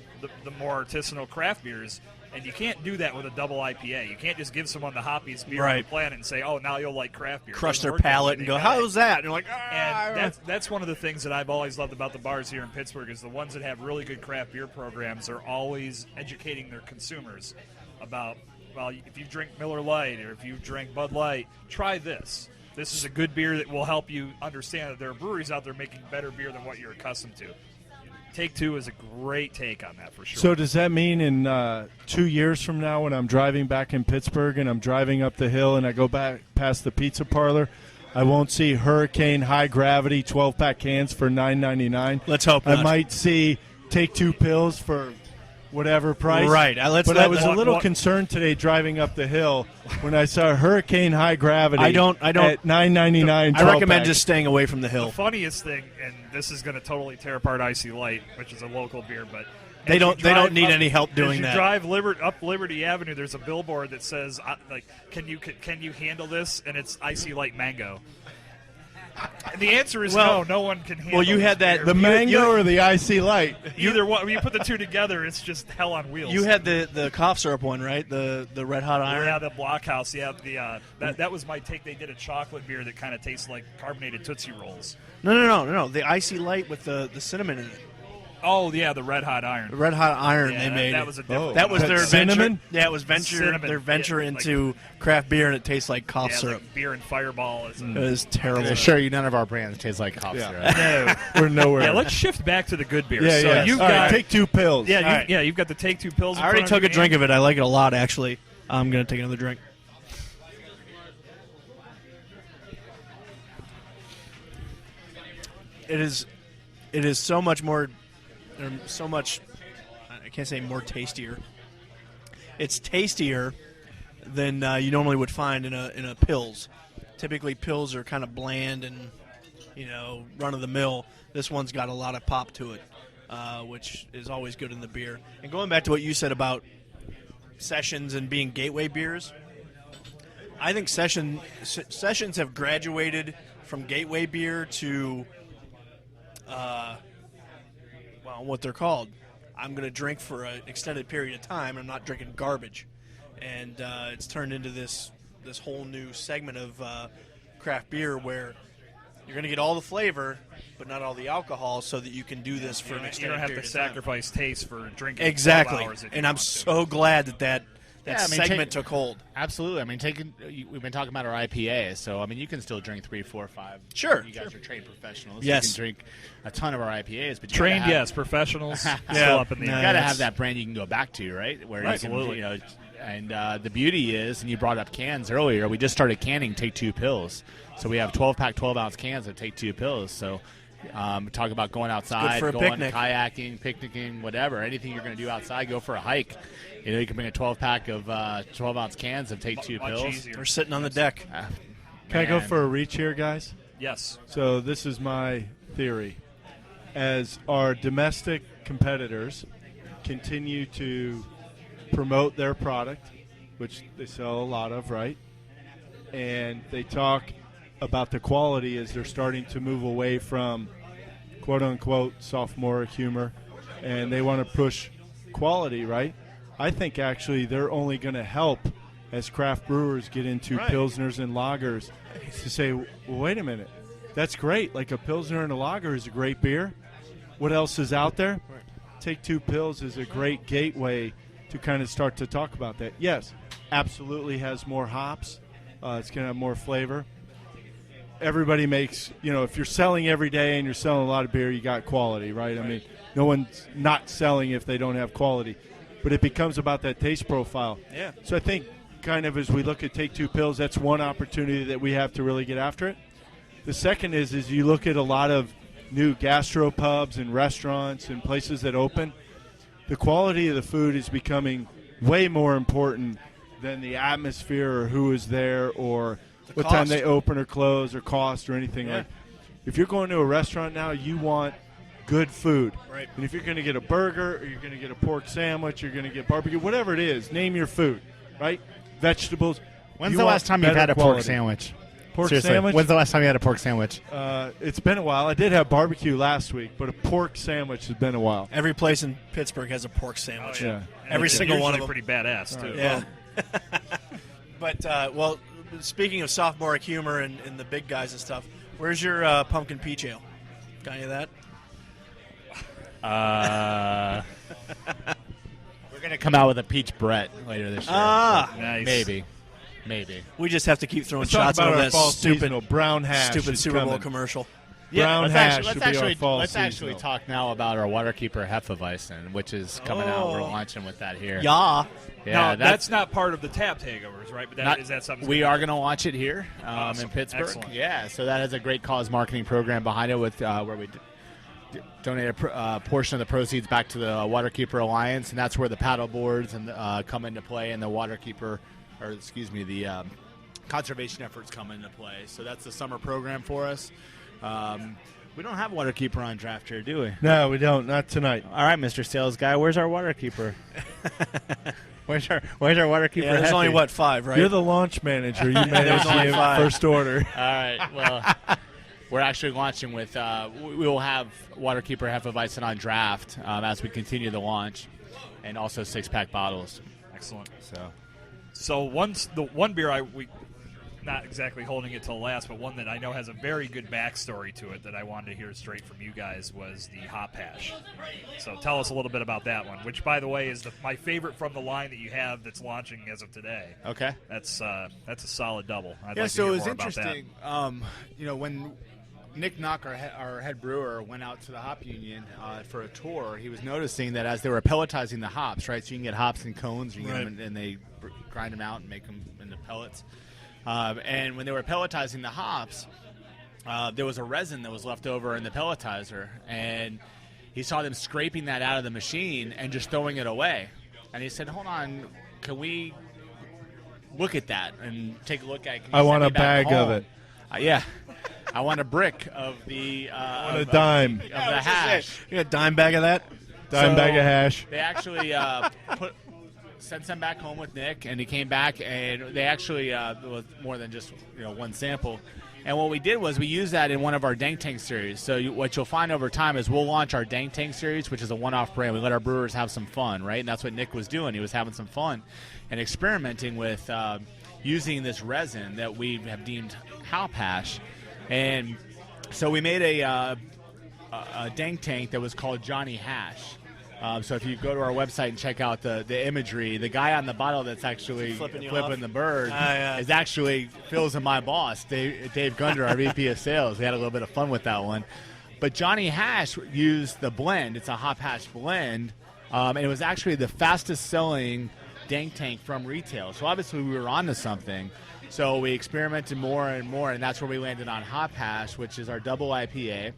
A: more artisanal craft beers. And you can't do that with a double IPA. You can't just give someone the hoppiest beer on the
B: Right.
A: planet and say, "Oh, now you'll like craft beer." It
B: Crush
A: doesn't
B: their
A: work that way.
B: palate and
A: They
B: go,
A: gotta-
B: how's that? And you're like,
A: And that's one of the things that I've always loved about the bars here in Pittsburgh is the ones that have really good craft beer programs are always educating their consumers about, well, if you drink Miller Lite or if you drink Bud Light, try this. This is a good beer that will help you understand that there are breweries out there making better beer than what you're accustomed to. Take Two is a great take on that for sure.
D: So does that mean in 2 years from now when I'm driving back in Pittsburgh and I'm driving up the hill and I go back past the pizza parlor, I won't see Hurricane High Gravity 12-pack cans for $9.99?
B: Let's hope
D: I
B: not.
D: might see Take Two Pills for whatever price.
B: Right.
D: I was a little concerned today driving up the hill when I saw Hurricane High Gravity.
B: I don't.
D: At $9.99.
B: I recommend just staying away from the hill.
A: The funniest thing, and this is going to totally tear apart Icy Light, which is a local beer, but
B: They don't need any help doing that.
A: As you drive up Liberty Avenue, there's a billboard that says, can you handle this? And it's Icy Light Mango. And the answer is no one can handle.
B: Well, you had that
D: the mango or the Icy Light.
A: Either one. When you put the two together, it's just hell on wheels.
B: You had the cough syrup one, right? The Red Hot Iron.
A: Yeah, the Blockhouse. Yeah, that was my take. They did a chocolate beer that kind of tastes like carbonated Tootsie Rolls.
B: No. The Icy Light with the cinnamon in it.
A: Oh yeah, the Red Hot Iron.
B: The Red Hot Iron
A: Yeah,
B: they made.
A: that was a different.
B: That was their
D: cinnamon?
B: venture. Yeah, it was
A: Cinnamon.
B: their venture
A: Yeah,
B: into craft beer, and it tastes like cough syrup.
A: Like beer and Fireball.
B: It was terrible.
C: I assure you, none of our brands taste like cough syrup.
A: No.
D: We're nowhere.
A: Yeah, let's shift back to the good beer.
D: Yeah,
A: so
D: yeah.
A: you've
D: All
A: got
D: right, take 2 pills.
A: Yeah,
B: All right.
A: you've got the Take 2 pills.
B: I already took a drink of it. I like it a lot, actually. I'm going to take another drink. It is so much more, so much. I can't say more tastier. It's tastier than you normally would find in a pills. Typically, pills are kind of bland and run of the mill. This one's got a lot of pop to it, which is always good in the beer. And going back to what you said about sessions and being gateway beers, I think sessions have graduated from gateway beer to what they're called. I'm going to drink for an extended period of time. I'm not drinking garbage, and it's turned into this whole new segment of craft beer where you're going to get all the flavor, but not all the alcohol, so that you can do this for an
A: You
B: extended
A: don't have
B: period
A: to
B: of time.
A: sacrifice taste for drinking.
B: Exactly,
A: 12 hours if you
B: and I'm
A: want to.
B: so glad that
C: Yeah, I mean,
B: segment took hold.
C: Absolutely. I mean, we've been talking about our IPA, so I mean, you can still drink 3, 4, 5.
B: Sure.
C: You guys are trained professionals.
B: Yes.
C: You can drink a ton of our IPAs, but
A: Trained, yes. Professionals, still up in the
C: You
A: air.
C: got to have that brand you can go back to, right? Where
A: Absolutely.
C: You can, and the beauty is, and you brought up cans earlier. We just started canning Take 2 pills, so we have 12-pack, 12-ounce cans of Take 2 pills. So. Talk about going outside,
B: for a
C: going
B: picnic.
C: kayaking, picnicking, whatever. Anything you're going to do outside, go for a hike. You can bring a 12-pack of 12-ounce cans of Take 2
A: Much
C: pills.
A: easier.
B: We're sitting on the deck.
D: Can I go
C: Man.
D: for a reach here, guys?
A: Yes.
D: So this is my theory. As our domestic competitors continue to promote their product, which they sell a lot of, right? And they talk about the quality as they're starting to move away from quote-unquote sophomoric humor, and they want to push quality, right? I think actually they're only going to help as craft brewers get into Pilsners and lagers to say, well, wait a minute, that's great. Like a Pilsner and a lager is a great beer. What else is out there? Take 2 Pills is a great gateway to kind of start to talk about that. Yes, absolutely has more hops. It's going to have more flavor. Everybody makes, if you're selling every day and you're selling a lot of beer, you got quality, right? I mean, no one's not selling if they don't have quality. But it becomes about that taste profile.
B: Yeah.
D: So I think kind of as we look at Take 2 Pills, that's one opportunity that we have to really get after it. The second is you look at a lot of new gastropubs and restaurants and places that open, the quality of the food is becoming way more important than the atmosphere or who is there or what time they open or close or cost or anything like. If you're going to a restaurant now, you want good food.
B: Right.
D: And if you're going to get a burger or you're going to get a pork sandwich, you're going to get barbecue, whatever it is, name your food, right? Vegetables.
C: When's
D: You
C: the
D: want
C: last time you've
D: better
C: had a pork
D: quality.
C: sandwich?
D: Pork
C: Seriously,
D: sandwich?
C: when's the last time you had a pork sandwich?
D: It's been a while. I did have barbecue last week, but a pork sandwich has been a while.
B: Every place in Pittsburgh has a pork sandwich.
A: Oh,
D: Yeah.
A: And
B: Every
A: it's
B: single one of
A: usually
B: them.
A: pretty badass, too.
B: Yeah. But, speaking of sophomoric humor and the big guys and stuff, where's your pumpkin peach ale? Got any of that?
C: We're going to come out with a peach Brett later this year.
A: Nice.
C: Maybe.
B: We just have to keep throwing
D: Let's talk
B: shots
D: about
B: over
D: our
B: that
D: fall
B: stupid,
D: seasonal. Brown hash
B: stupid
D: is
B: Super Bowl
D: coming.
B: commercial.
D: Brown hash should be our fall
C: let's actually
D: seasonal.
C: talk now about our Waterkeeper Hefeweizen, which is coming out. We're launching with that here.
B: Yeah.
A: No, that's not part of the tap takeovers, right? But is that something?
C: We are going to launch it here in
A: Awesome.
C: Pittsburgh.
A: Excellent.
C: Yeah, so that has a great cause marketing program behind it with where we donate a portion of the proceeds back to the Waterkeeper Alliance, and that's where the paddle boards and come into play, and the the conservation efforts come into play. So that's the summer program for us. We don't have Waterkeeper on draft here, do we?
D: No, we don't. Not tonight.
C: All right, Mr. Sales Guy, where's our Waterkeeper? Where's our Waterkeeper?
B: Yeah, there's only, 5, right?
D: You're the launch manager. You manage the first order.
C: All right, well, we're actually launching with we will have Waterkeeper Hefeweizen on draft as we continue the launch, and also 6-pack bottles.
A: Excellent. So the one beer we not exactly holding it till last, but one that I know has a very good backstory to it that I wanted to hear straight from you guys was the Hop Hash. So tell us a little bit about that one, which, by the way, is my favorite from the line that you have that's launching as of today.
C: Okay.
A: That's a solid double. I'd
C: yeah,
A: like
C: so
A: to
C: it
A: hear
C: was
A: more about
C: interesting. When Nick Knock, our head brewer, went out to the Hop Union for a tour, he was noticing that as they were pelletizing the hops, right? So you can get hops in cones, you can get them, and they grind them out and make them into pellets. And when they were pelletizing the hops, there was a resin that was left over in the pelletizer, and he saw them scraping that out of the machine and just throwing it away. And he said, "Hold on, can we look at that and take a look at it?
D: I want a bag of it."
C: Yeah. I want a brick of the
D: a dime
C: of the hash.
B: You got a dime bag of that?
D: Dime bag of hash.
C: They actually sent some back home with Nick, and he came back, and they actually was more than just one sample. And what we did was we used that in one of our Dank Tank series. So what you'll find over time is we'll launch our Dank Tank series, which is a one-off brand. We let our brewers have some fun, right? And that's what Nick was doing. He was having some fun and experimenting with using this resin that we have deemed Hop Hash. And so we made a Dank Tank that was called Johnny Hash. So if you go to our website and check out the imagery, the guy on the bottle that's actually flipping the bird is actually Phil's and my boss, Dave Gunder, our VP of Sales. We had a little bit of fun with that one. But Johnny Hash used the blend. It's a Hop Hash blend. And it was actually the fastest selling Dank Tank from retail. So obviously we were onto something. So we experimented more and more, and that's where we landed on Hop Hash, which is our double IPA.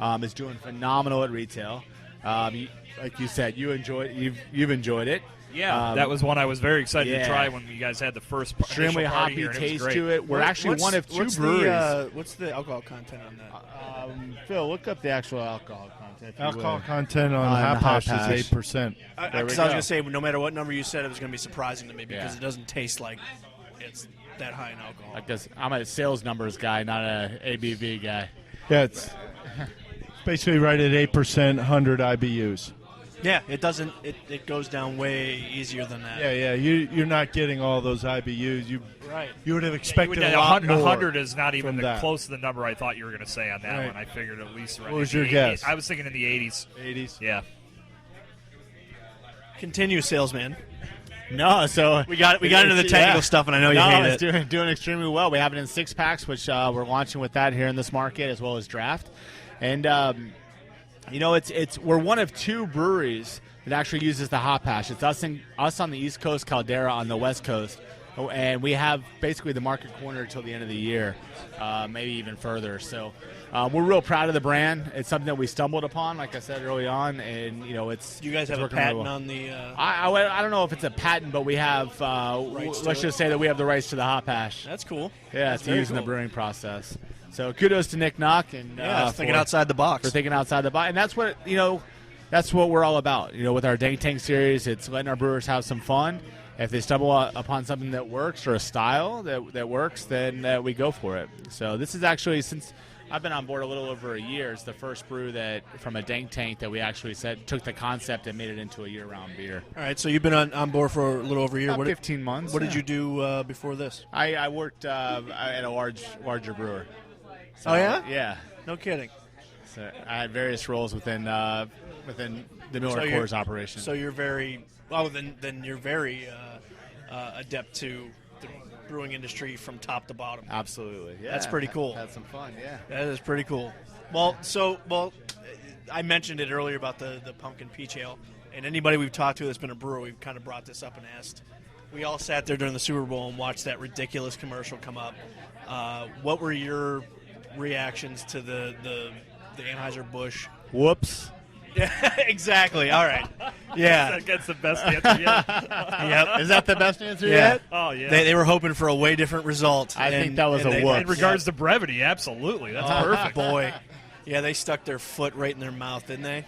C: It's doing phenomenal at retail. Like you said, you've enjoyed it.
A: Yeah, that was one I was very excited to try when you guys had the first
C: extremely hoppy taste to it. We're actually one of two breweries.
B: What's the alcohol content on that?
C: Phil, look up the actual alcohol content.
D: Alcohol content on Hop Hash is 8%.
B: I was going to say, no matter what number you said, it was going to be surprising to me because it doesn't taste like it's that high in alcohol.
C: Like this, I'm a sales numbers guy, not a ABV guy.
D: Yeah, it's basically right at 8%, 100 IBUs.
B: Yeah, it doesn't. It goes down way easier than that.
D: Yeah. You're not getting all those IBUs. You would have expected a lot
A: 100,
D: more.
A: 100 is not even close to the number I thought you were going to say on that one. I figured at least.
D: What was your guess?
A: I was thinking in the 80s.
D: 80s.
A: Yeah.
B: Continue, salesman.
C: No, so
B: we got into the technical stuff, and I know you hate it.
C: It's doing extremely well. We have it in 6-packs, which we're launching with that here in this market, as well as draft. And we're one of two breweries that actually uses the Hop Hash. It's us on the East Coast, Caldera on the West Coast, and we have basically the market corner until the end of the year, maybe even further. So we're real proud of the brand. It's something that we stumbled upon, like I said early on, and it's.
B: Do you guys have a patent on the?
C: I don't know if it's a patent, but we have. Let's just say that we have the rights to the Hop Hash.
B: That's cool.
C: Yeah, it's used in the brewing process. So kudos to Nick Knock and
B: thinking outside the box.
C: For thinking outside the box, and that's what that's what we're all about. With our Dank Tank series, it's letting our brewers have some fun. If they stumble upon something that works or a style that works, then we go for it. So this is actually, since I've been on board a little over a year, it's the first brew that from a Dank Tank that we actually took the concept and made it into a year-round beer.
B: All right, so you've been on board for a little over a year.
C: About 15 months.
B: What did you do before this?
C: I worked at a larger brewer. So,
B: oh, yeah?
C: Yeah.
B: No kidding.
C: So I had various roles within the Miller Coors operation.
B: So you're very well. Then you're very adept to the brewing industry from top to bottom.
C: Absolutely. Yeah.
B: That's pretty cool.
C: Had some fun. Yeah.
B: That is pretty cool. Well, I mentioned it earlier about the pumpkin peach ale, and anybody we've talked to that's been a brewer, we've kind of brought this up and asked. We all sat there during the Super Bowl and watched that ridiculous commercial come up. What were your reactions to the Anheuser-Busch
C: Whoops.
B: Yeah, exactly. All right. Yeah.
A: That's the best answer yet.
B: Yep.
C: Is that the best answer
B: Yeah.
C: yet?
A: Oh, yeah.
B: They were hoping for a way different result.
C: I think that was a whoop.
A: In regards to brevity, absolutely. That's
B: Oh,
A: perfect.
B: boy. Yeah, they stuck their foot right in their mouth, didn't they?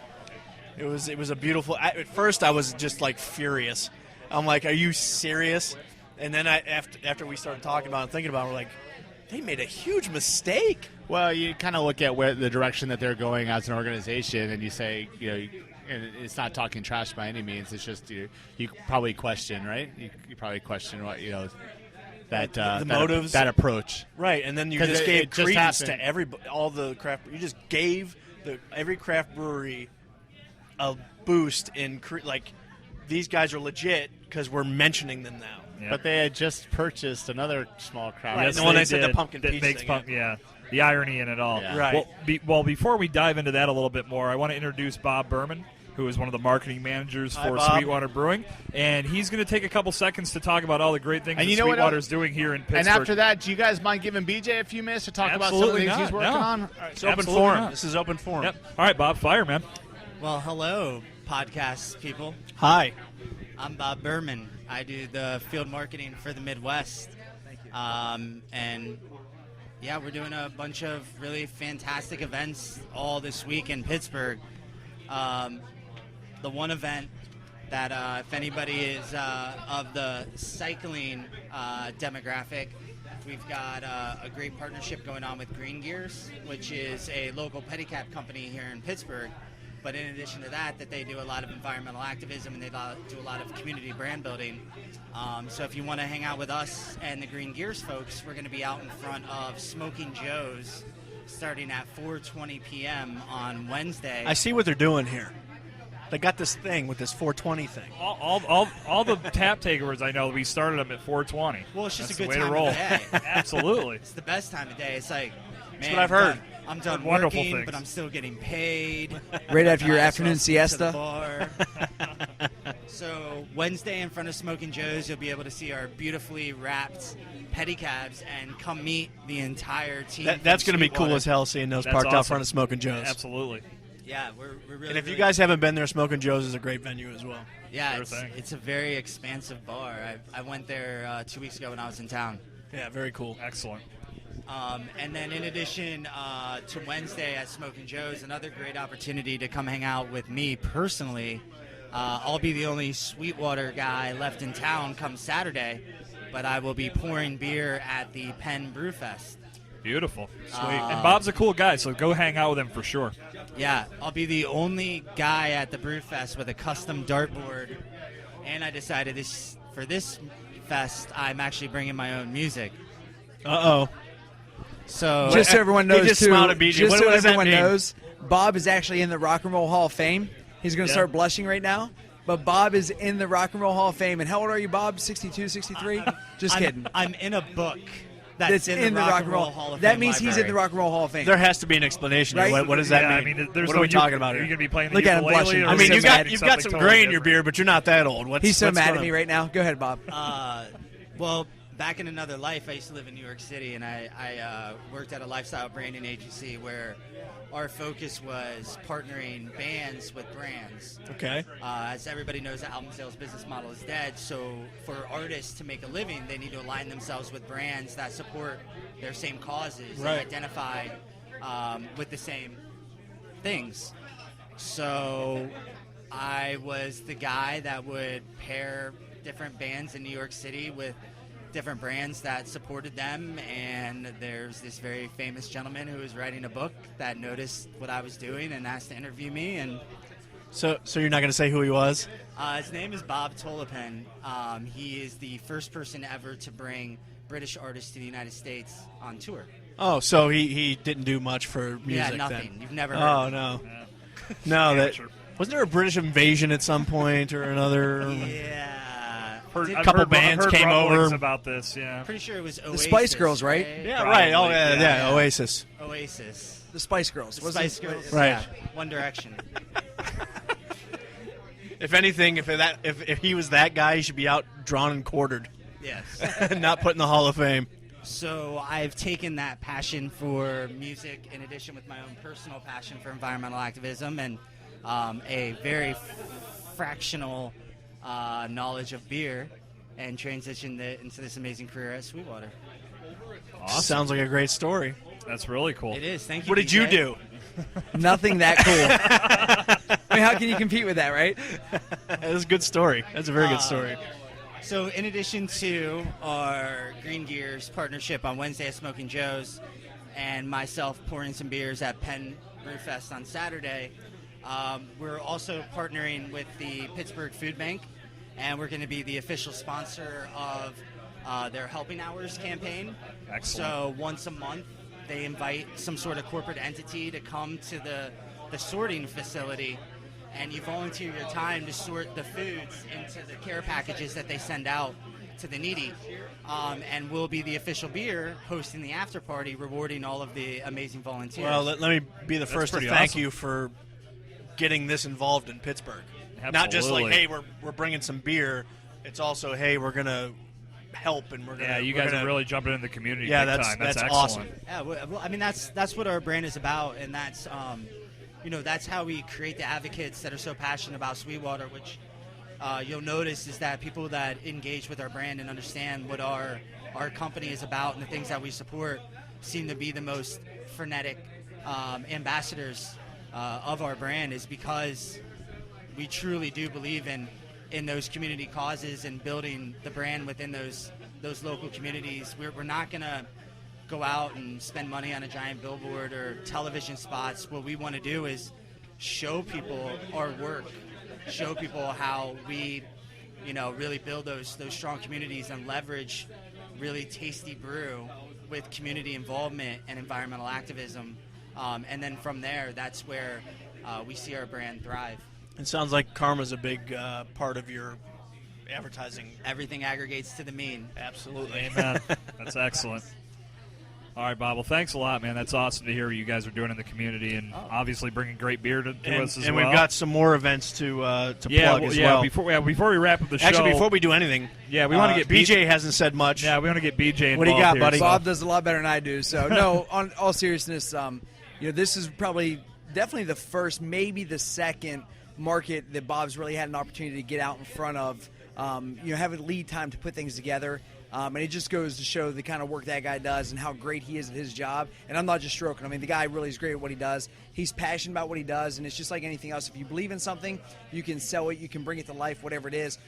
B: It was a beautiful. At first, I was just like furious. I'm like, "Are you serious?" And then after we started talking about it and thinking about it, we're like, "They made a huge mistake."
C: Well, you kind of look at where the direction that they're going as an organization, and you say, and it's not talking trash by any means. It's just you probably question, right? You probably question what that
B: motives,
C: that approach,
B: right? And then you
C: 'Cause
B: just
C: it
B: gave
C: just
B: credence
C: happened.
B: to all the craft. You just gave every craft brewery a boost in like these guys are legit because we're mentioning them now.
A: Yeah.
C: But they had just purchased another small craft.
A: Yes,
B: the one
A: they
B: I said the
A: did.
B: pumpkin
A: that
B: peach
A: makes
B: thing,
A: yeah. The irony in it all.
C: Yeah.
B: Right.
A: Well, before we dive into that a little bit more, I want to introduce Bob Berman, who is one of the marketing managers
B: Hi,
A: for
B: Bob.
A: SweetWater Brewing, and he's going to take a couple seconds to talk about all the great things
C: And
A: that
C: you know what
A: SweetWater's doing here in Pittsburgh.
C: And after that, do you guys mind giving BJ a few minutes to talk about some of
A: Absolutely
C: the things he's
A: not,
C: working
A: no.
C: on?
B: It's open
A: Absolutely
B: forum.
A: not.
B: This is open forum.
A: Yep. All right, Bob, fire, man.
E: Well, hello, podcast people.
B: Hi.
E: I'm Bob Berman. I do the field marketing for the Midwest. Thank you. And yeah, we're doing a bunch of really fantastic events all this week in Pittsburgh. The one event that if anybody is of the cycling demographic, we've got a great partnership going on with Green Gears, which is a local pedicab company here in Pittsburgh. But in addition to that, they do a lot of environmental activism and they do a lot of community brand building. So if you want to hang out with us and the Green Gears folks, we're going to be out in front of Smoking Joe's starting at 4:20 p.m. on Wednesday.
B: I see what they're doing here. They got this thing with this 420 thing.
A: All the tap takeovers I know, we started them at 4:20.
E: Well, it's just
A: That's
E: a
A: the
E: good
A: way
E: time
A: to roll.
E: of the day.
A: Absolutely.
E: It's the best time of day. It's like, man,
B: what I've heard.
E: I'm done
A: Wonderful
E: working,
A: things.
E: but I'm still getting paid.
F: Right after your
E: So
F: afternoon
E: I'll sit to the
F: siesta.
E: bar. So Wednesday in front of Smoking Joe's, you'll be able to see our beautifully wrapped pedicabs and come meet the entire team.
B: That's
E: from
B: going to be cool
E: SweetWater.
B: as hell seeing those
A: That's
B: parked out
A: awesome.
B: front of Smoking Joe's.
A: Absolutely.
E: Yeah, we're really.
B: And if you
E: really-
B: guys haven't been there, Smoking Joe's is a great venue as well.
E: yeah,
A: Sure
E: it's,
A: thing.
E: it's a very expansive bar. I went there 2 weeks ago when I was in town.
B: Yeah, very cool.
A: Excellent.
E: And then in addition to Wednesday at Smoking Joe's, another great opportunity to come hang out with me personally. I'll be the only Sweetwater guy left in town come Saturday, but I will be pouring beer at the Penn Brew Fest.
A: Beautiful. Sweet. And Bob's a cool guy, so go hang out with him for sure.
E: Yeah, I'll be the only guy at the Brew Fest with a custom dartboard, and I decided for this fest, I'm actually bringing my own music.
B: Uh-oh.
E: So
F: Just so everyone knows,
B: just
F: too,
B: smiled at BJ.
F: just
B: What
F: so
B: does that
F: everyone
B: mean?
F: knows, Bob is actually in the Rock and Roll Hall of Fame. He's going to
A: Yeah.
F: start blushing right now. But Bob is in the Rock and Roll Hall of Fame. And how old are you, Bob? 62, 63? Just kidding.
E: I'm in a book that's
F: That's
E: in the Rock and Roll Hall of Fame.
F: That means he's in the
E: library.
F: Rock and Roll Hall of Fame.
B: There has to be an explanation.
F: Right?
B: What does that
A: yeah,
B: mean?
A: I mean, there's
B: what
A: no
B: are we talking about
A: Are you
B: here?
A: going to be playing the
F: Look at him
A: ukulele?
F: blushing.
A: or
F: I
B: I
F: mean,
B: mean,
F: so
B: you've
F: mad.
B: got some gray in your beer, but you're not that old.
F: He's so
B: what's
F: mad
B: going
F: at me
B: on?
F: right now. Go ahead, Bob.
E: Well, back in another life, I used to live in New York City, and I worked at a lifestyle branding agency where our focus was partnering bands with brands.
B: Okay.
E: As everybody knows, the album sales business model is dead. So for artists to make a living, they need to align themselves with brands that support their same causes
B: Right.
E: and identify with the same things. So I was the guy that would pair different bands in New York City with different brands that supported them, and there's this very famous gentleman who was writing a book that noticed what I was doing and asked to interview me, and
B: So you're not going to say who he was?
E: his name is Bob Tolipan. He is the first person ever to bring British artists to the United States on tour.
B: Oh, so he didn't do much for music
E: Yeah, nothing.
B: then.
E: You've never heard
B: Oh
E: of him.
B: no, no. That
A: Amateur.
B: wasn't there a British invasion at some point or another?
E: Yeah.
A: I've
B: couple
A: heard-
B: bands
A: I've heard
B: came
A: rumblings
B: over.
A: about this, yeah.
E: Pretty sure it was Oasis.
F: Spice Girls, right?
B: Yeah, right. Oh,
A: Probably,
B: yeah,
A: yeah.
B: Oasis.
E: Oasis.
F: The Spice Girls.
E: The
F: Wasn't
E: Spice
F: it-
E: Girls.
B: Right.
E: Yeah. One Direction.
B: If anything, if he was that guy, he should be out drawn and quartered,
E: Yes.
B: not put in the Hall of Fame.
E: So I've taken that passion for music in addition with my own personal passion for environmental activism and a very fractional knowledge of beer and transitioned it into this amazing career at SweetWater.
A: Awesome.
B: Sounds like a great story.
A: That's really cool.
E: It is. Thank you.
B: What did you
E: BJ.
B: do?
F: Nothing that cool. I mean, how can you compete with that, right?
B: That's a good story. That's a very good story.
E: So in addition to our Green Gears partnership on Wednesday at Smoking Joe's and myself pouring some beers at Penn Brewfest on Saturday, we're also partnering with the Pittsburgh Food Bank, and we're going to be the official sponsor of their Helping Hours campaign.
A: Excellent.
E: So once a month, they invite some sort of corporate entity to come to the sorting facility, and you volunteer your time to sort the foods into the care packages that they send out to the needy. And we'll be the official beer hosting the after party, rewarding all of the amazing volunteers.
B: Well, let me be the first to
A: pretty
B: thank
A: awesome.
B: you for getting this involved in Pittsburgh.
A: Absolutely.
B: Not just like, hey, we're bringing some beer. It's also, hey, we're going to help and we're going to...
A: Yeah, you guys are really jumping in the community
B: Yeah,
A: big
B: that's
A: time. That's excellent.
B: awesome.
E: Yeah, well, I mean that's what our brand is about, and that's that's how we create the advocates that are so passionate about SweetWater. Which you'll notice is that people that engage with our brand and understand what our company is about and the things that we support seem to be the most frenetic ambassadors of our brand, is because we truly do believe in those community causes and building the brand within those local communities. We're not going to go out and spend money on a giant billboard or television spots. What we want to do is show people our work, show people how we, really build those strong communities and leverage really tasty brew with community involvement and environmental activism. And then from there, that's where we see our brand thrive.
B: It sounds like karma's a big part of your advertising.
E: Everything aggregates to the mean.
B: Absolutely.
A: Amen. That's excellent. All right, Bob. Well, thanks a lot, man. That's awesome to hear what you guys are doing in the community, and obviously bringing great beer to us as
B: and
A: well.
B: we've got some more events to plug as
A: yeah.
B: well.
A: Before we wrap up the show,
B: Actually, before we do anything,
A: we want to get
B: BJ hasn't said much.
A: Yeah, we want to get BJ involved.
B: What do you got,
A: here,
B: buddy?
A: so-
F: Bob does a lot better than I do. So, no, on all seriousness, this is definitely the first, maybe the second market that Bob's really had an opportunity to get out in front of, having lead time to put things together. And it just goes to show the kind of work that guy does and how great he is at his job. And I'm not just stroking. I mean, the guy really is great at what he does. He's passionate about what he does, and it's just like anything else. If you believe in something, you can sell it, you can bring it to life, whatever it is.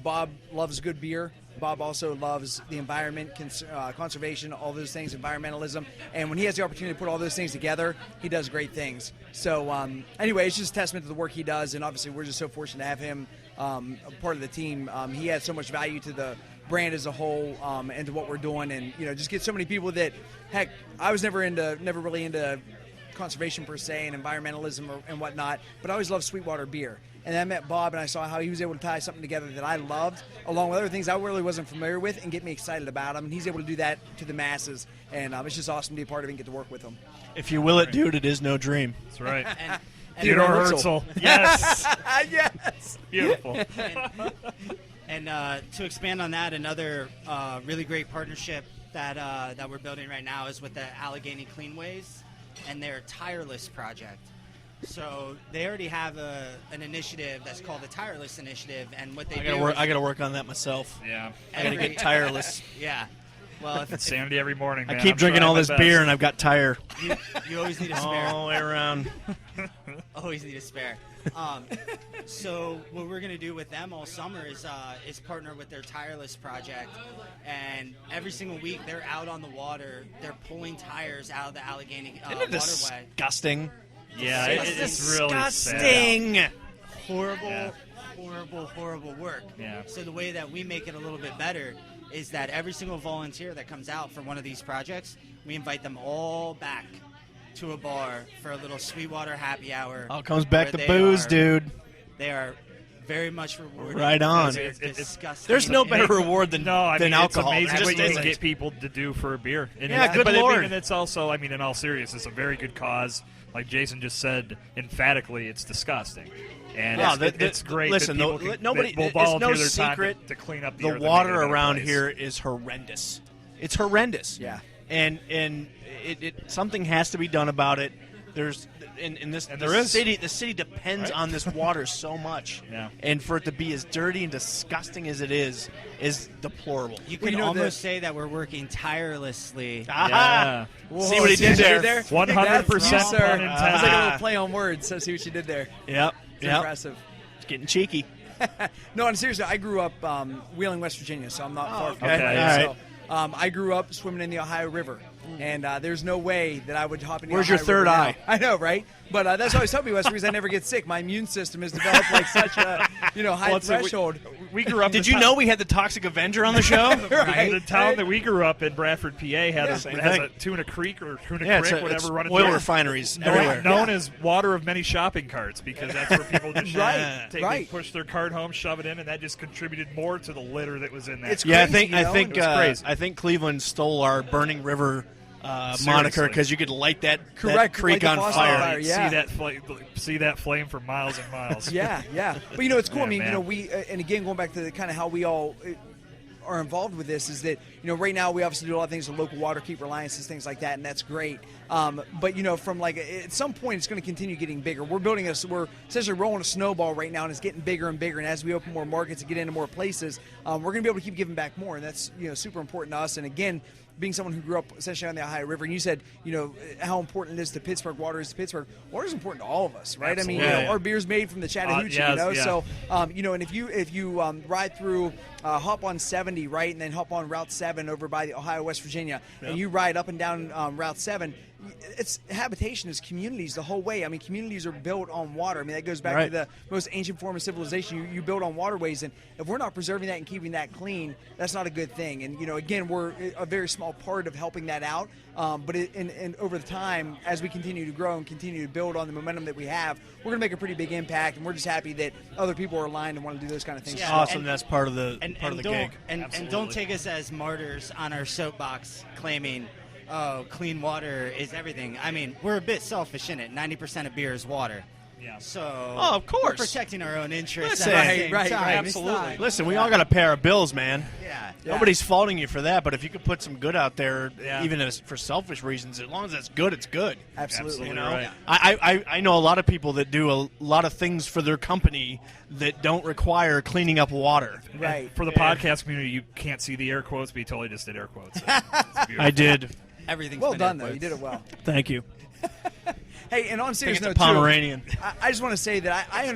F: Bob loves good beer. Bob also loves the environment, conservation, all those things, environmentalism. And when he has the opportunity to put all those things together, he does great things. So anyway, it's just a testament to the work he does, and obviously we're just so fortunate to have him a part of the team. He adds so much value to the brand as a whole, and to what we're doing, and just get so many people that, heck, I was never really into conservation per se and environmentalism and whatnot, but I always loved SweetWater beer. And I met Bob, and I saw how he was able to tie something together that I loved, along with other things I really wasn't familiar with, and get me excited about him. And he's able to do that to the masses, and it's just awesome to be a part of it and get to work with him.
B: If you will it, dude, it is no dream.
A: That's right.
E: And
A: Theodore Herzl. Yes.
F: Yes.
A: Beautiful.
E: And to expand on that, another really great partnership that we're building right now is with the Allegheny Cleanways and their Tireless project. So they already have an initiative that's called the Tireless Initiative, and what they
B: I gotta work on that myself.
A: Yeah.
B: I gotta get tireless.
E: Yeah. Well, if
A: Insanity every morning, man.
B: I keep
A: I'm
B: drinking
A: trying
B: all
A: my
B: this
A: best.
B: beer, and I've got tire
E: you always need a spare.
B: all the way around.
E: Always need a spare. So what we're going to do with them all summer is partner with their Tireless project, and every single week they're out on the water. They're pulling tires out of the Allegheny
B: Isn't it
E: waterway.
B: disgusting?
A: Yeah, it's really sad.
B: disgusting.
E: Horrible,
A: Yeah.
E: horrible work.
A: Yeah.
E: So the way that we make it a little bit better is that every single volunteer that comes out for one of these projects, we invite them all back to a bar for a little SweetWater happy hour.
B: All comes back to
E: where
B: booze, dude.
E: They are very much rewarded.
B: Right on.
E: It's disgusting.
B: There's no better reward than
A: No, I
B: than
A: mean,
B: alcohol.
A: it's amazing
B: There
A: what
B: just
A: you can
B: isn't.
A: get people to do for a beer. And
B: Yeah, good
A: but
B: Lord.
A: And it's also, I mean, in all seriousness, it's a very good cause. Like Jason just said, emphatically, it's disgusting. And
B: No,
A: it's great
B: listen,
A: that people
B: nobody.
A: that will
B: it's
A: volunteer
B: no
A: their time
B: secret
A: to clean up the
B: the
A: earth and make
B: water
A: it a better
B: around
A: place.
B: here is horrendous. It's horrendous.
F: Yeah.
B: And something has to be done about it. There's the city depends on this water so much.
A: Yeah.
B: And for it to be as dirty and disgusting as it is deplorable.
E: You can almost say that we're working tirelessly.
A: Yeah.
F: Whoa,
B: See what he did there?
A: 100%
F: That's you, sir.
A: pun
F: It was like a
A: intended.
F: little play on words. So see what you did there.
B: Yep.
F: It's impressive.
B: It's getting cheeky.
F: No, and seriously, I grew up Wheeling, West Virginia, so I'm not far from
B: okay.
F: there.
B: All
F: So, I grew up swimming in the Ohio River, and there's no way that I would hop in the
B: Where's
F: Ohio
B: your third
F: River now.
B: eye?
F: I know, right? But that's always helped me, West, because I never get sick. My immune system has developed like such a high threshold.
A: We grew up.
B: Did you know we had the Toxic Avenger on the show?
F: Right.
A: The town that we grew up in, Bradford, PA, has
B: same
A: a
B: thing.
A: Tuna Creek or Tuna
B: Yeah,
A: Creek,
B: it's
A: whatever, running
B: oil
A: through.
B: refineries everywhere.
A: Known as water of many shopping carts, because that's where people just they
F: Right.
A: push their cart home, shove it in, and that just contributed more to the litter that was in that.
F: It's
B: Yeah,
F: crazy,
B: I think
A: It was crazy.
B: I think Cleveland stole our Burning River
A: Seriously.
B: moniker because you could light that
F: Correct,
B: creek
F: light the
B: on
F: faucet on
B: fire.
F: fire. Yeah.
A: See that flame for miles and miles.
F: Yeah. But it's cool.
A: Yeah,
F: I mean,
A: man.
F: we and again going back to kind of how we all are involved with this is that right now we obviously do a lot of things with local water keep reliances, things like that, and that's great. But from like at some point it's going to continue getting bigger. We're essentially rolling a snowball right now, and it's getting bigger and bigger. And as we open more markets and get into more places, we're going to be able to keep giving back more, and that's super important to us. And again, being someone who grew up essentially on the Ohio River, and you said, how important it is to Pittsburgh. Water is to Pittsburgh. Water is important to all of us, right?
A: Absolutely.
F: I mean, our beer's made from the Chattahoochee,
A: yes,
F: So, and if you ride through, hop on 70, right, and then hop on Route 7 over by the Ohio, West Virginia, and you ride up and down Route 7. It's habitation is communities the whole way. I mean, communities are built on water. I mean, that goes back to the most ancient form of civilization. You build on waterways, and if we're not preserving that and keeping that clean, that's not a good thing. And again, we're a very small part of helping that out. But over the time, as we continue to grow and continue to build on the momentum that we have, we're going to make a pretty big impact. And we're just happy that other people are aligned and want to do those kind of things.
E: Yeah.
B: Awesome.
E: And-
B: That's part of the gig.
E: And don't take us as martyrs on our soapbox claiming, oh, clean water is everything. I mean, we're a bit selfish in it. 90% of beer is water.
A: Yeah.
E: So
B: of course.
E: we're protecting our own interests
B: Listen,
E: at the same
F: right,
E: time.
F: right.
E: Absolutely.
B: Listen, we all got to pay our bills, man.
E: Yeah.
B: Nobody's faulting you for that, but if you could put some good out there,
A: Yeah.
B: even for selfish reasons, as long as it's good, it's good.
F: Absolutely.
B: You know,
A: right.
B: I know a lot of people that do a lot of things for their company that don't require cleaning up water.
F: Right.
A: And for the podcast community, you can't see the air quotes, but you totally just did air quotes. So it's beautiful.
B: I did.
E: Everything's
F: Well
E: been
F: done,
E: air
F: though. You
E: quotes.
F: did it well.
B: Thank you.
F: Hey, and on
B: I think
F: serious
B: it's a
F: note, too,
B: Pomeranian.
F: I just want to say that I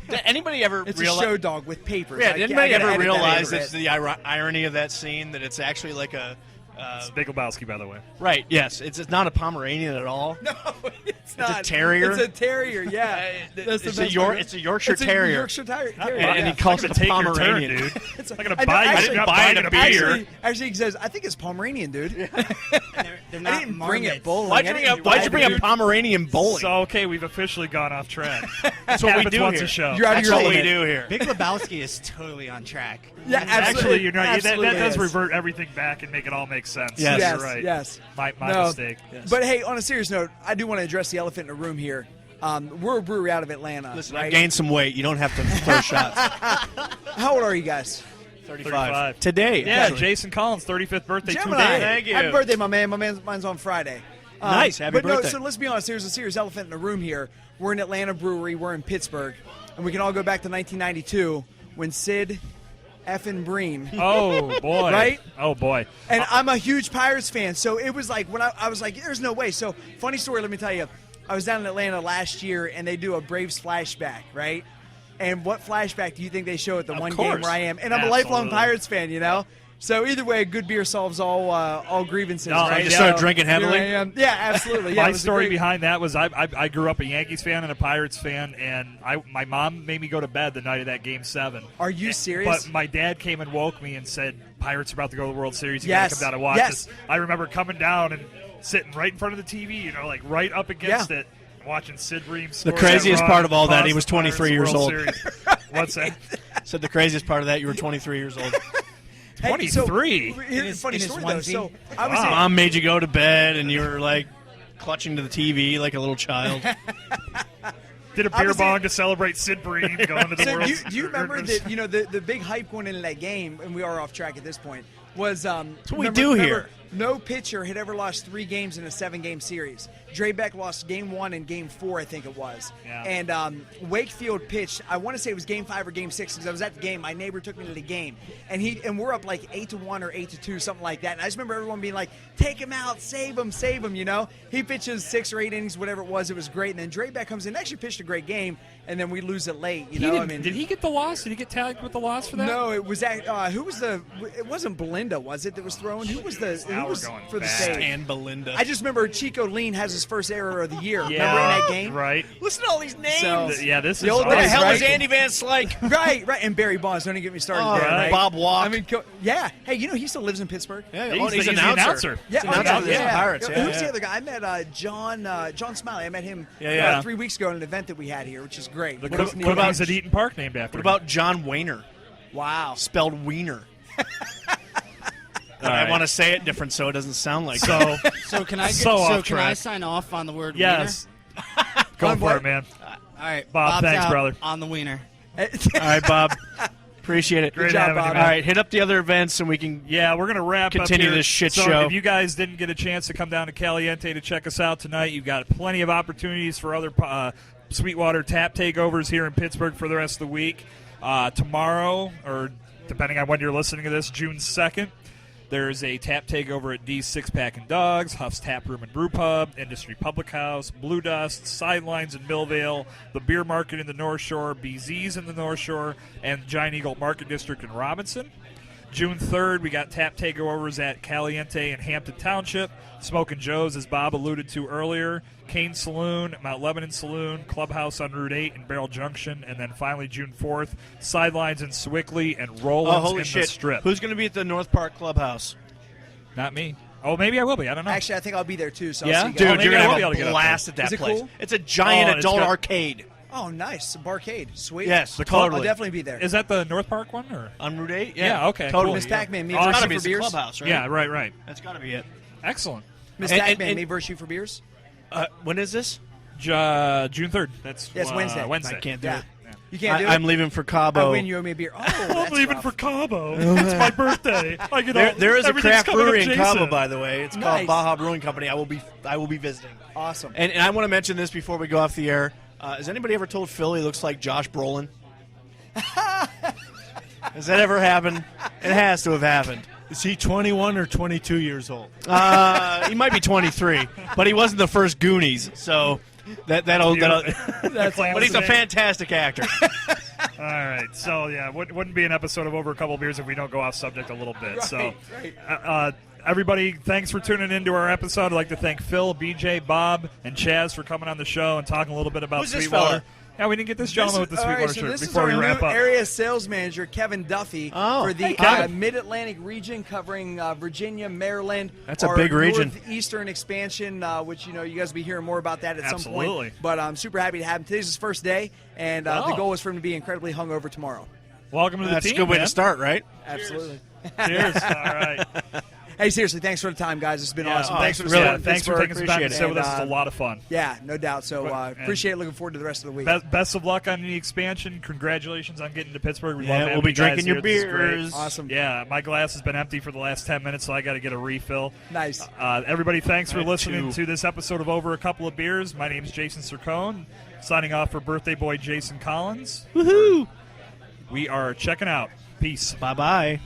B: Did anybody ever
F: it's
B: realize?
F: a show dog with papers.
B: Yeah, did anybody ever realize
F: that?
B: that's the irony of that scene? That it's actually like a.
A: It's Big Lebowski, by the way.
B: Right. Yes. It's not a Pomeranian at all.
F: No, it's not.
B: terrier?
F: It's a terrier. Yeah, that's the
B: It's
F: best
B: a
F: part.
B: it's a Yorkshire
F: It's a
B: Terrier.
F: Yorkshire Terrier.
B: And
F: yeah.
B: he calls it a
A: Take your turn,
B: Pomeranian,
A: dude.
F: It's
A: I'm not gonna
F: I know,
A: buy.
F: actually-
A: I didn't
B: buy it
A: buy
B: a
A: a
B: beer.
F: Actually, he says, I think it's Pomeranian, dude.
E: They're
F: I
E: not
F: didn't bring it
E: marmots.
F: bowling.
B: Why'd you bring a
F: dude?
B: Pomeranian bowling?
A: So okay, we've officially gone off track.
B: That's what we
A: Happens
B: do
A: once
B: here.
A: a show.
F: You're out of
B: That's
F: your
B: what we
F: element.
B: do here.
E: Big Lebowski is totally on track.
F: Yeah,
A: Actually, you're not. That
F: absolutely
A: does
F: is.
A: revert everything back and make it all make sense.
B: Yes.
F: Yes,
A: You're right.
F: yes.
A: My
F: No.
A: mistake.
F: But hey, on a serious note, I do want to address the elephant in the room here. We're a brewery out of Atlanta.
B: Listen,
F: right?
B: I gained some weight. You don't have to throw shots.
F: How old are you guys?
A: 35.
B: Today.
A: Yeah,
B: actually.
A: Jason Collins' 35th birthday
F: Gemini.
A: today.
B: Thank you.
F: Happy birthday, my man. Mine's on Friday.
B: Nice. Happy
F: but
B: birthday.
F: No, so let's be honest. There's a serious elephant in the room here. We're an Atlanta brewery. We're in Pittsburgh. And we can all go back to 1992 when Sid effing Breen.
A: Oh boy!
F: Right?
A: Oh boy!
F: And I'm a huge Pirates fan, so it was like when I was like, "There's no way." So, funny story. Let me tell you, I was down in Atlanta last year, and they do a Braves flashback, right? And what flashback do you think they show at the one game
B: course.
F: where I am? And I'm a lifelong
A: Absolutely.
F: Pirates fan, you know. So either way, good beer solves all grievances,
A: No,
F: right?
A: you
B: just started
F: So,
B: drinking heavily?
F: here I am. Yeah, absolutely. Yeah, it
A: My
F: was a
A: story
F: great-
A: behind that was I grew up a Yankees fan and a Pirates fan, and my mom made me go to bed the night of that Game 7.
F: Are you serious?
A: But my dad came and woke me and said, "Pirates are about to go to the World Series. You
F: Yes.
A: gotta come down and watch
F: Yes.
A: this." I remember coming down and sitting right in front of the TV, like right up against it, watching Sid Bream score.
B: The craziest
A: that
B: part
A: run,
B: of all that,
A: cost
B: he was
A: the Pirates
B: 23 years
A: World
B: old.
A: Series. What's that?
B: Said the craziest part of that, you were 23 years old.
F: Hey, so,
A: 23?
F: Here's a funny
E: in his
F: story though.
E: onesie?
F: So I was
A: Wow.
B: Mom made you go to bed, and you were like clutching to the TV like a little child.
A: Did a beer bong to celebrate Sid Bream going to the
F: So
A: World.
F: do you remember that? You know, the big hype going into that game, and we are off track at this point. Was
B: That's what we do here.
F: No pitcher had ever lost 3 games in a 7-game series. Dre Beck lost Game 1 and Game 4, I think it was.
A: Yeah.
F: And Wakefield pitched. I want to say it was Game 5 or Game 6 because I was at the game. My neighbor took me to the game, and we're up like 8-1 or 8-2, something like that. And I just remember everyone being like, "Take him out, save him." You know, he pitches 6 or 8 innings, whatever it was. It was great. And then Dre Beck comes in, actually pitched a great game, and then we lose it late. You know,
A: did he get the loss? Did he get tagged with the loss for that?
F: No, it was who was the? It wasn't Belinda, was it? That was throwing. Who was the?
A: Now
F: Who was
A: we're going
F: for the
A: back.
F: save?
B: And Belinda.
F: I just remember Chico Lean has his first error of the year.
A: Yeah,
F: Remember in that game?
A: right.
B: Listen to all these names.
F: So-
A: Yeah, this
F: The
A: is
F: old
B: what the
F: days,
B: hell
F: right?
B: is Andy Van Slyke?
F: Right. And Barry Bonds. Don't even get me started
B: Oh,
F: there.
A: right.
F: Right?
B: Bob Walk.
F: I mean, yeah. Hey, you know he still lives in Pittsburgh.
B: Yeah,
A: He's
B: an
A: the announcer.
F: Yeah,
B: He's an announcer for the Pirates.
F: Who's
B: Yeah.
F: the other guy? I met John Smiley. I met him
A: Yeah.
F: 3 weeks ago at an event that we had here, which is great.
A: The
F: What
A: what about at Eaton Park named after
B: What
A: him?
B: about John Wayner?
F: Wow.
B: Spelled Wiener.
A: All
B: I
A: right.
B: want to say it different so it doesn't sound like
A: So,
E: So can I
A: So off
E: can I
A: track.
E: sign off on the word
A: yes. Go
F: On
A: for
F: what?
A: it, man.
E: wiener? All right,
A: Bob,
E: Bob's
A: thanks,
E: out
A: brother.
E: on the wiener.
B: All right, Bob. Appreciate it.
A: Great
F: job,
A: having you,
F: Bob.
A: man.
B: All right, hit up the other events and we can.
A: Yeah, we're going to wrap
B: Continue
A: up here.
B: this shit
A: so
B: show.
A: if you guys didn't get a chance to come down to Caliente to check us out tonight, you've got plenty of opportunities for other Sweetwater tap takeovers here in Pittsburgh for the rest of the week. Tomorrow, or depending on when you're listening to this, June 2nd, there's a tap takeover at D's Six Pack and Dogs, Huff's Tap Room and Brew Pub, Industry Public House, Blue Dust, Sidelines in Millvale, the Beer Market in the North Shore, BZ's in the North Shore, and Giant Eagle Market District in Robinson. June 3rd, we got tap takeovers at Caliente in Hampton Township, Smokin' Joe's, as Bob alluded to earlier, Kane Saloon, Mount Lebanon Saloon, Clubhouse on Route 8 in Barrel Junction, and then finally June 4th, Sidelines in Swickley and Rollins
B: Oh, holy
A: in
B: shit.
A: the Strip.
B: Who's going to be at the North Park Clubhouse?
A: Not me. Oh, maybe I will be. I don't know.
F: Actually, I think I'll be there too. So
A: Yeah?
F: I'll see you
B: Dude,
F: guys.
A: maybe
B: you're
A: I
B: going
A: will
B: to
A: be able to
B: have
A: get
B: a
A: up
B: blast at that
F: Is it
B: place.
F: cool?
B: It's a giant
A: Oh, it's
B: adult
A: got-
B: arcade.
F: Oh, nice. A barcade. Sweet.
B: Yes,
A: The
F: I'll
A: club-
F: definitely be there.
A: Is that the North Park one? Or?
B: On Route 8?
A: Yeah, okay,
B: Totally.
A: cool.
F: Miss Pac-Man, me
A: Oh,
B: It's
F: versus
B: got to
F: you
B: be
F: for
B: it's the
F: beers.
B: Clubhouse, right?
A: Yeah, right.
B: That's got to be it.
A: Excellent.
F: Miss
B: And-
F: Pac-Man,
B: and-
F: me versus you for beers.
B: When is this?
A: June 3rd. That's
F: Yes, Wednesday.
A: Wednesday.
B: I can't do
F: Yeah.
B: it.
F: You can't do it.
B: I'm leaving for
F: I
B: Cabo.
F: win. You owe me a beer. Oh,
A: I'm
F: that's
A: leaving
F: rough.
A: for Cabo. It's my birthday. I get all,
B: There is a
A: everything's
B: craft
A: coming up
B: brewery in Cabo,
A: Jason.
B: by the way. It's
F: Nice.
B: called Baja Brewing Company. I will be visiting.
F: Awesome.
B: And I want to mention this before we go off the air. Has anybody ever told Phil he looks like Josh Brolin? Has that ever happened? It has to have happened.
D: Is he 21 or 22 years old?
B: He might be 23, but he wasn't the first Goonies, so that'll.
A: That's
B: But he's a fantastic actor.
A: All right. So, yeah, wouldn't be an episode of Over a Couple Beers if we don't go off subject a little bit. So, everybody, thanks for tuning into our episode. I'd like to thank Phil, BJ, Bob, and Chaz for coming on the show and talking a little bit about
B: Who's this
A: Sweetwater.
B: fella?
A: Yeah, we didn't get this gentleman with the
F: All right,
A: Sweetwater
F: so
A: shirt
F: this is
A: before
F: our
A: we
F: new
A: wrap up.
F: area sales manager, Kevin Duffy,
B: Oh,
F: for the
B: hey, Kevin.
F: Mid-Atlantic region, covering Virginia, Maryland.
B: That's a
F: our
B: big region.
F: Northeastern expansion, which you guys will be hearing more about that at some
A: Absolutely.
F: point. But I'm super happy to have him. Today's his first day, and the
A: Oh.
F: goal is for him to be incredibly hungover tomorrow.
A: Welcome to the
B: That's
A: team,
B: a good way
A: man.
B: to start, right?
F: Absolutely.
A: Cheers. All right.
F: Hey, seriously, thanks for the time, guys. It's been awesome.
B: oh,
F: Thanks for
B: really,
F: supporting
A: Thanks for
F: Pittsburgh.
A: taking some time to
B: Appreciate
A: sit
B: it.
A: with us. It's a
F: And,
A: lot of fun.
F: Yeah, no doubt. So
A: And-
F: appreciate it. Looking forward to the rest of the week.
A: Best of luck on the expansion. Congratulations on getting to Pittsburgh. We
B: Yeah,
A: love
B: we'll
A: having
B: be
A: you guys
B: drinking your
A: here. This is great.
B: beers.
F: Awesome.
A: Yeah, my glass has been empty for the last 10 minutes, so I got to get a refill.
F: Nice.
A: Everybody, thanks for
B: I have
A: listening
B: two.
A: to this episode of Over a Couple of Beers. My name is Jason Cercone, signing off for birthday boy Jason Collins.
B: Woohoo!
A: We are checking out. Peace.
B: Bye-bye.